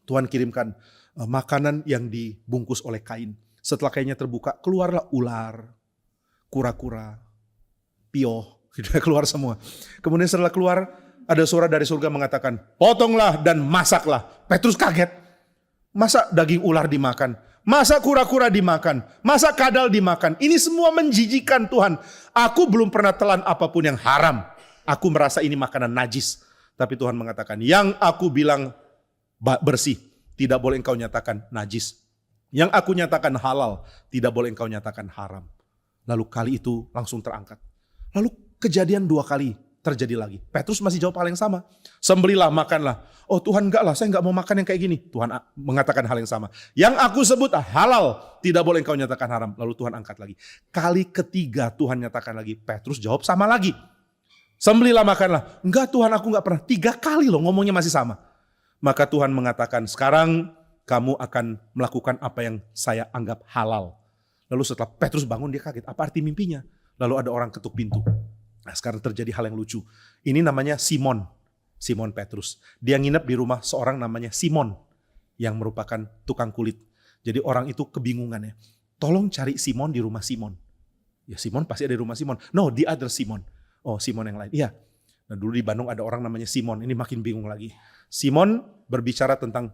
Tuhan kirimkan makanan yang dibungkus oleh kain. Setelah kainnya terbuka, keluarlah ular, kura-kura, pioh, keluar semua. Kemudian setelah keluar, ada suara dari surga mengatakan, potonglah dan masaklah. Petrus kaget. Masa daging ular dimakan? Masa kura-kura dimakan? Masa kadal dimakan? Ini semua menjijikan Tuhan. Aku belum pernah telan apapun yang haram. Aku merasa ini makanan najis. Tapi Tuhan mengatakan, yang aku bilang bersih, tidak boleh engkau nyatakan najis. Yang aku nyatakan halal, tidak boleh engkau nyatakan haram. Lalu kali itu langsung terangkat. Lalu kejadian 2 kali terjadi lagi. Petrus masih jawab hal yang sama. Sembelilah, makanlah. Oh Tuhan enggak lah, saya enggak mau makan yang kayak gini. Tuhan mengatakan hal yang sama. Yang aku sebut halal, tidak boleh engkau nyatakan haram. Lalu Tuhan angkat lagi. Kali ketiga Tuhan nyatakan lagi. Petrus jawab sama lagi. Sembelilah, makanlah. Enggak Tuhan, aku enggak pernah. 3 kali loh ngomongnya masih sama. Maka Tuhan mengatakan, sekarang kamu akan melakukan apa yang saya anggap halal. Lalu setelah Petrus bangun dia kaget. Apa arti mimpinya? Lalu ada orang ketuk pintu. Nah sekarang terjadi hal yang lucu. Ini namanya Simon Petrus. Dia nginep di rumah seorang namanya Simon. Yang merupakan tukang kulit. Jadi orang itu kebingungan ya. Tolong cari Simon di rumah Simon. Ya Simon pasti ada di rumah Simon. No, the other Simon. Oh Simon yang lain. Iya. Nah dulu di Bandung ada orang namanya Simon. Ini makin bingung lagi. Simon berbicara tentang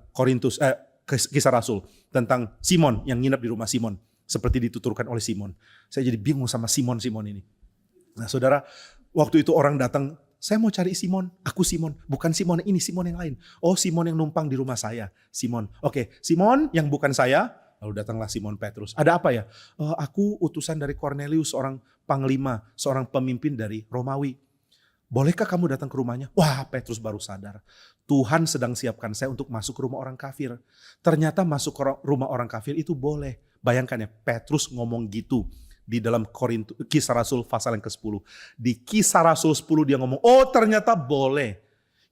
Kisah Rasul. Tentang Simon yang nginep di rumah Simon. Seperti dituturkan oleh Simon. Saya jadi bingung sama Simon ini. Nah saudara, waktu itu orang datang, saya mau cari Simon, aku Simon. Bukan Simon ini, Simon yang lain. Oh Simon yang numpang di rumah saya, Simon. Oke, Simon yang bukan saya. Lalu datanglah Simon Petrus. Ada apa ya? Aku utusan dari Cornelius, seorang panglima, seorang pemimpin dari Romawi. Bolehkah kamu datang ke rumahnya? Wah, Petrus baru sadar. Tuhan sedang siapkan saya untuk masuk ke rumah orang kafir. Ternyata masuk ke rumah orang kafir itu boleh. Bayangkan ya, Petrus ngomong gitu di dalam Kisah Rasul pasal yang ke-10. Di Kisah Rasul 10 dia ngomong, oh ternyata boleh.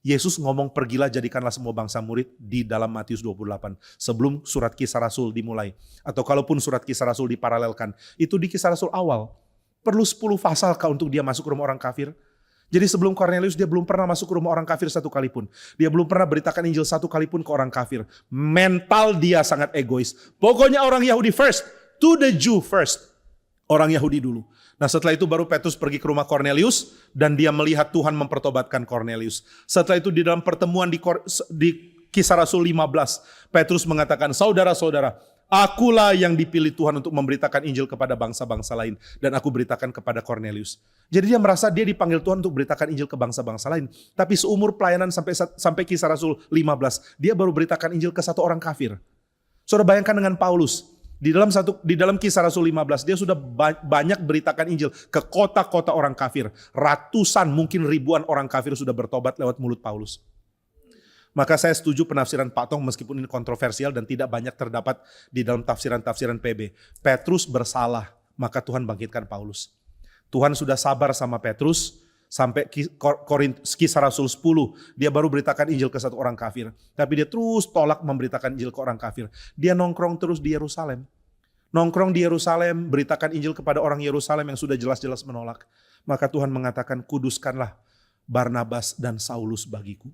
Yesus ngomong pergilah jadikanlah semua bangsa murid di dalam Matius 28. Sebelum surat Kisah Rasul dimulai. Atau kalaupun surat Kisah Rasul diparalelkan. Itu di Kisah Rasul awal. Perlu 10 pasal kah untuk dia masuk ke rumah orang kafir? Jadi sebelum Cornelius dia belum pernah masuk ke rumah orang kafir 1 kali pun. Dia belum pernah beritakan Injil 1 kali pun ke orang kafir. Mental dia sangat egois. Pokoknya orang Yahudi first. To the Jew first. Orang Yahudi dulu. Nah setelah itu baru Petrus pergi ke rumah Cornelius. Dan dia melihat Tuhan mempertobatkan Cornelius. Setelah itu di dalam pertemuan di Kisah Rasul 15. Petrus mengatakan, saudara-saudara, akulah yang dipilih Tuhan untuk memberitakan Injil kepada bangsa-bangsa lain. Dan aku beritakan kepada Cornelius. Jadi dia merasa dia dipanggil Tuhan untuk beritakan Injil ke bangsa-bangsa lain. Tapi seumur pelayanan sampai Kisah Rasul 15. Dia baru beritakan Injil ke 1 orang kafir. Saudara bayangkan dengan Paulus. Di dalam Kisah Rasul 15. Dia sudah banyak beritakan Injil ke kota-kota orang kafir. Ratusan mungkin ribuan orang kafir sudah bertobat lewat mulut Paulus. Maka saya setuju penafsiran Pak Tong meskipun ini kontroversial dan tidak banyak terdapat di dalam tafsiran-tafsiran PB. Petrus bersalah, maka Tuhan bangkitkan Paulus. Tuhan sudah sabar sama Petrus sampai Kisah Rasul 10. Dia baru beritakan Injil ke 1 orang kafir. Tapi dia terus tolak memberitakan Injil ke orang kafir. Dia nongkrong terus di Yerusalem. Nongkrong di Yerusalem, beritakan Injil kepada orang Yerusalem yang sudah jelas-jelas menolak. Maka Tuhan mengatakan, kuduskanlah Barnabas dan Saulus bagiku.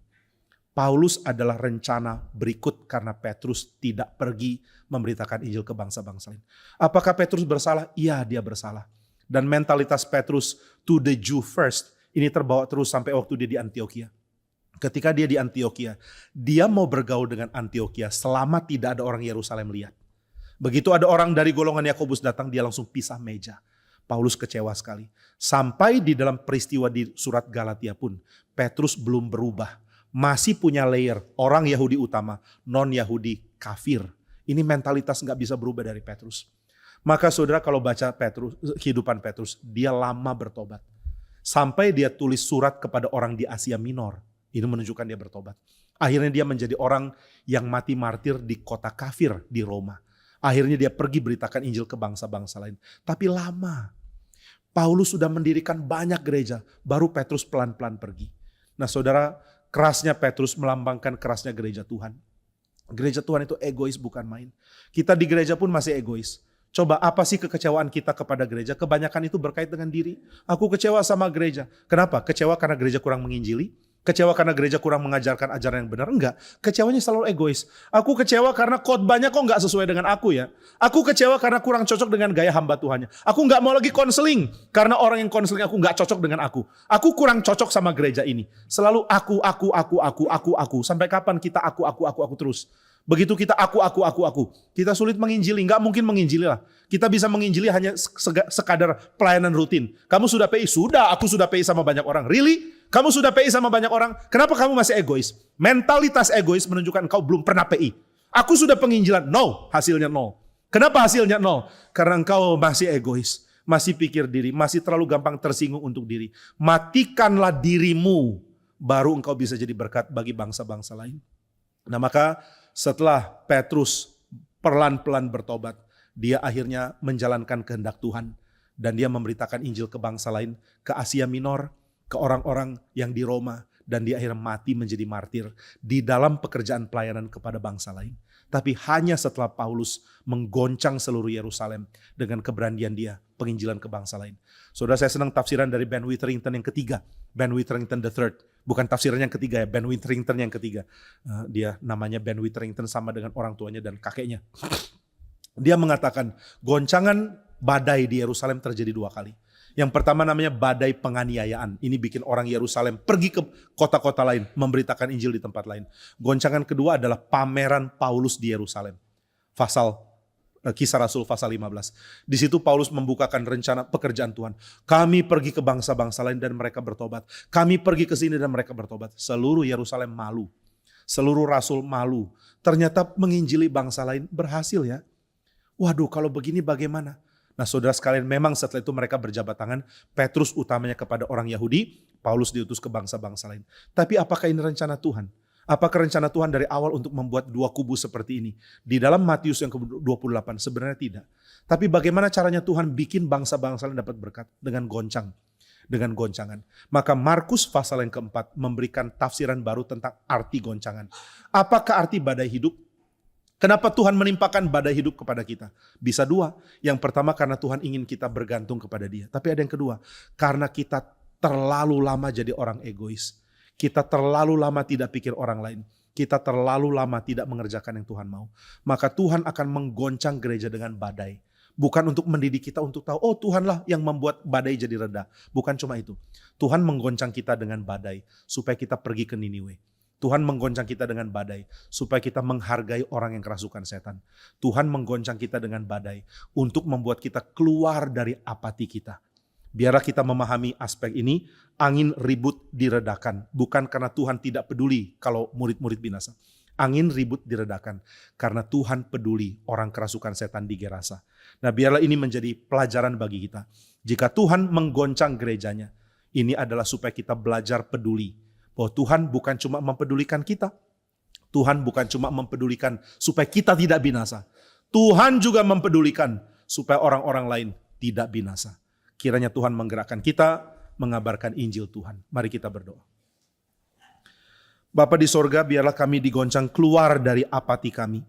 Paulus adalah rencana berikut karena Petrus tidak pergi memberitakan Injil ke bangsa-bangsa lain. Apakah Petrus bersalah? Iya, dia bersalah. Dan mentalitas Petrus to the Jew first ini terbawa terus sampai waktu dia di Antioquia. ketika dia di Antiokhia, dia mau bergaul dengan Antiokhia selama tidak ada orang Yerusalem lihat. Begitu ada orang dari golongan Yakobus datang, dia langsung pisah meja. Paulus kecewa sekali. Sampai di dalam peristiwa di surat Galatia pun, Petrus belum berubah. Masih punya layer, orang Yahudi utama, non-Yahudi kafir. Ini mentalitas gak bisa berubah dari Petrus. Maka saudara kalau baca kehidupan Petrus, dia lama bertobat. Sampai dia tulis surat kepada orang di Asia Minor. Ini menunjukkan dia bertobat. Akhirnya dia menjadi orang yang mati martir di kota kafir di Roma. Akhirnya dia pergi beritakan Injil ke bangsa-bangsa lain. Tapi lama. Paulus sudah mendirikan banyak gereja, baru Petrus pelan-pelan pergi. Nah saudara, kerasnya Petrus melambangkan kerasnya gereja Tuhan. Gereja Tuhan itu egois bukan main. Kita di gereja pun masih egois. Coba apa sih kekecewaan kita kepada gereja? Kebanyakan itu berkait dengan diri. Aku kecewa sama gereja. Kenapa? Kecewa karena gereja kurang menginjili? Kecewa karena gereja kurang mengajarkan ajaran yang benar? Enggak. Kecewanya selalu egois. Aku kecewa karena khotbahnya kok enggak sesuai dengan aku ya. Aku kecewa karena kurang cocok dengan gaya hamba Tuhannya. Aku enggak mau lagi konseling karena orang yang konseling aku enggak cocok dengan aku. Aku kurang cocok sama gereja ini. Selalu aku. Sampai kapan kita aku terus? Begitu kita aku. Kita sulit menginjili. Enggak mungkin menginjili lah. Kita bisa menginjili hanya sekadar pelayanan rutin. Kamu sudah PI? Sudah, aku sudah PI sama banyak orang. Really? Kamu sudah PI sama banyak orang, kenapa kamu masih egois? Mentalitas egois menunjukkan engkau belum pernah PI. Aku sudah penginjilan, no, hasilnya nol. Kenapa hasilnya nol? Karena engkau masih egois, masih pikir diri, masih terlalu gampang tersinggung untuk diri. Matikanlah dirimu, baru engkau bisa jadi berkat bagi bangsa-bangsa lain. Nah maka setelah Petrus pelan-pelan bertobat, dia akhirnya menjalankan kehendak Tuhan. Dan dia memberitakan Injil ke bangsa lain, ke Asia Minor, ke orang-orang yang di Roma, dan dia akhirnya mati menjadi martir di dalam pekerjaan pelayanan kepada bangsa lain. Tapi hanya setelah Paulus menggoncang seluruh Yerusalem dengan keberanian dia penginjilan ke bangsa lain. Saudara, saya senang tafsiran dari Ben Witherington yang ketiga, Ben Witherington the third, bukan tafsiran yang ketiga ya, Ben Witherington yang ketiga. Dia namanya Ben Witherington sama dengan orang tuanya dan kakeknya. Dia mengatakan goncangan badai di Yerusalem terjadi 2 kali. Yang pertama namanya badai penganiayaan. Ini bikin orang Yerusalem pergi ke kota-kota lain, memberitakan Injil di tempat lain. Goncangan kedua adalah pameran Paulus di Yerusalem. Kisah Rasul pasal 15. Di situ Paulus membukakan rencana pekerjaan Tuhan. Kami pergi ke bangsa-bangsa lain dan mereka bertobat. Kami pergi ke sini dan mereka bertobat. Seluruh Yerusalem malu. Seluruh rasul malu. Ternyata menginjili bangsa lain berhasil ya. Waduh, kalau begini bagaimana? Nah saudara sekalian, memang setelah itu mereka berjabat tangan, Petrus utamanya kepada orang Yahudi, Paulus diutus ke bangsa-bangsa lain. Tapi apakah ini rencana Tuhan? Apakah rencana Tuhan dari awal untuk membuat 2 kubu seperti ini? Di dalam Matius yang ke-28 sebenarnya tidak. Tapi bagaimana caranya Tuhan bikin bangsa-bangsa lain dapat berkat? Dengan goncangan. Maka Markus pasal yang keempat memberikan tafsiran baru tentang arti goncangan. Apakah arti badai hidup? Kenapa Tuhan menimpakan badai hidup kepada kita? Bisa 2. Yang pertama karena Tuhan ingin kita bergantung kepada Dia. Tapi ada yang kedua, karena kita terlalu lama jadi orang egois. Kita terlalu lama tidak pikir orang lain. Kita terlalu lama tidak mengerjakan yang Tuhan mau. Maka Tuhan akan menggoncang gereja dengan badai. Bukan untuk mendidik kita untuk tahu, oh Tuhanlah yang membuat badai jadi reda. Bukan cuma itu. Tuhan menggoncang kita dengan badai supaya kita pergi ke Niniwe. Tuhan menggoncang kita dengan badai supaya kita menghargai orang yang kerasukan setan. Tuhan menggoncang kita dengan badai untuk membuat kita keluar dari apati kita. Biarlah kita memahami aspek ini, angin ribut diredakan. Bukan karena Tuhan tidak peduli kalau murid-murid binasa. Angin ribut diredakan karena Tuhan peduli orang kerasukan setan di Gerasa. Nah biarlah ini menjadi pelajaran bagi kita. Jika Tuhan menggoncang gerejanya, ini adalah supaya kita belajar peduli. Bahwa Tuhan bukan cuma mempedulikan kita. Tuhan bukan cuma mempedulikan supaya kita tidak binasa. Tuhan juga mempedulikan supaya orang-orang lain tidak binasa. Kiranya Tuhan menggerakkan kita mengabarkan Injil Tuhan. Mari kita berdoa. Bapa di sorga, biarlah kami digoncang keluar dari apati kami.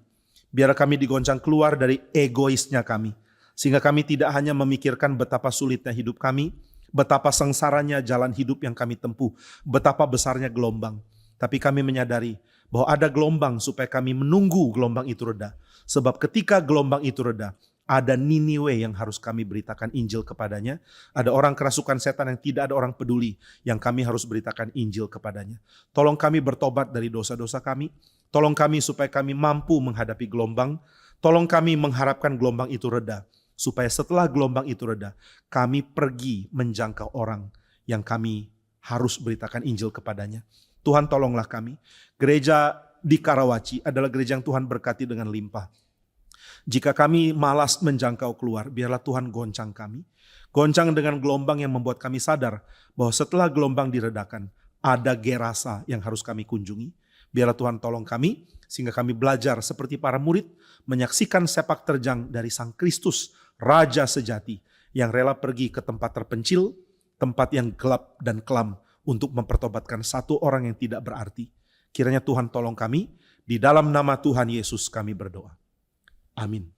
Biarlah kami digoncang keluar dari egoisnya kami. Sehingga kami tidak hanya memikirkan betapa sulitnya hidup kami, betapa sengsaranya jalan hidup yang kami tempuh, betapa besarnya gelombang. Tapi kami menyadari bahwa ada gelombang supaya kami menunggu gelombang itu reda. Sebab ketika gelombang itu reda, Ada Niniwe yang harus kami beritakan Injil kepadanya. Ada orang kerasukan setan yang tidak ada orang peduli yang kami harus beritakan Injil kepadanya. Tolong kami bertobat dari dosa-dosa kami. Tolong kami supaya kami mampu menghadapi gelombang. Tolong kami mengharapkan gelombang itu reda. Supaya setelah gelombang itu reda, kami pergi menjangkau orang yang kami harus beritakan Injil kepadanya. Tuhan tolonglah kami. Gereja di Karawaci adalah gereja yang Tuhan berkati dengan limpah. Jika kami malas menjangkau keluar, biarlah Tuhan goncang kami. Goncang dengan gelombang yang membuat kami sadar bahwa setelah gelombang diredakan, ada Gerasa yang harus kami kunjungi. Biarlah Tuhan tolong kami, sehingga kami belajar seperti para murid, menyaksikan sepak terjang dari Sang Kristus, Raja sejati, yang rela pergi ke tempat terpencil, tempat yang gelap dan kelam, untuk mempertobatkan satu orang yang tidak berarti. Kiranya Tuhan tolong kami, di dalam nama Tuhan Yesus kami berdoa. Amin.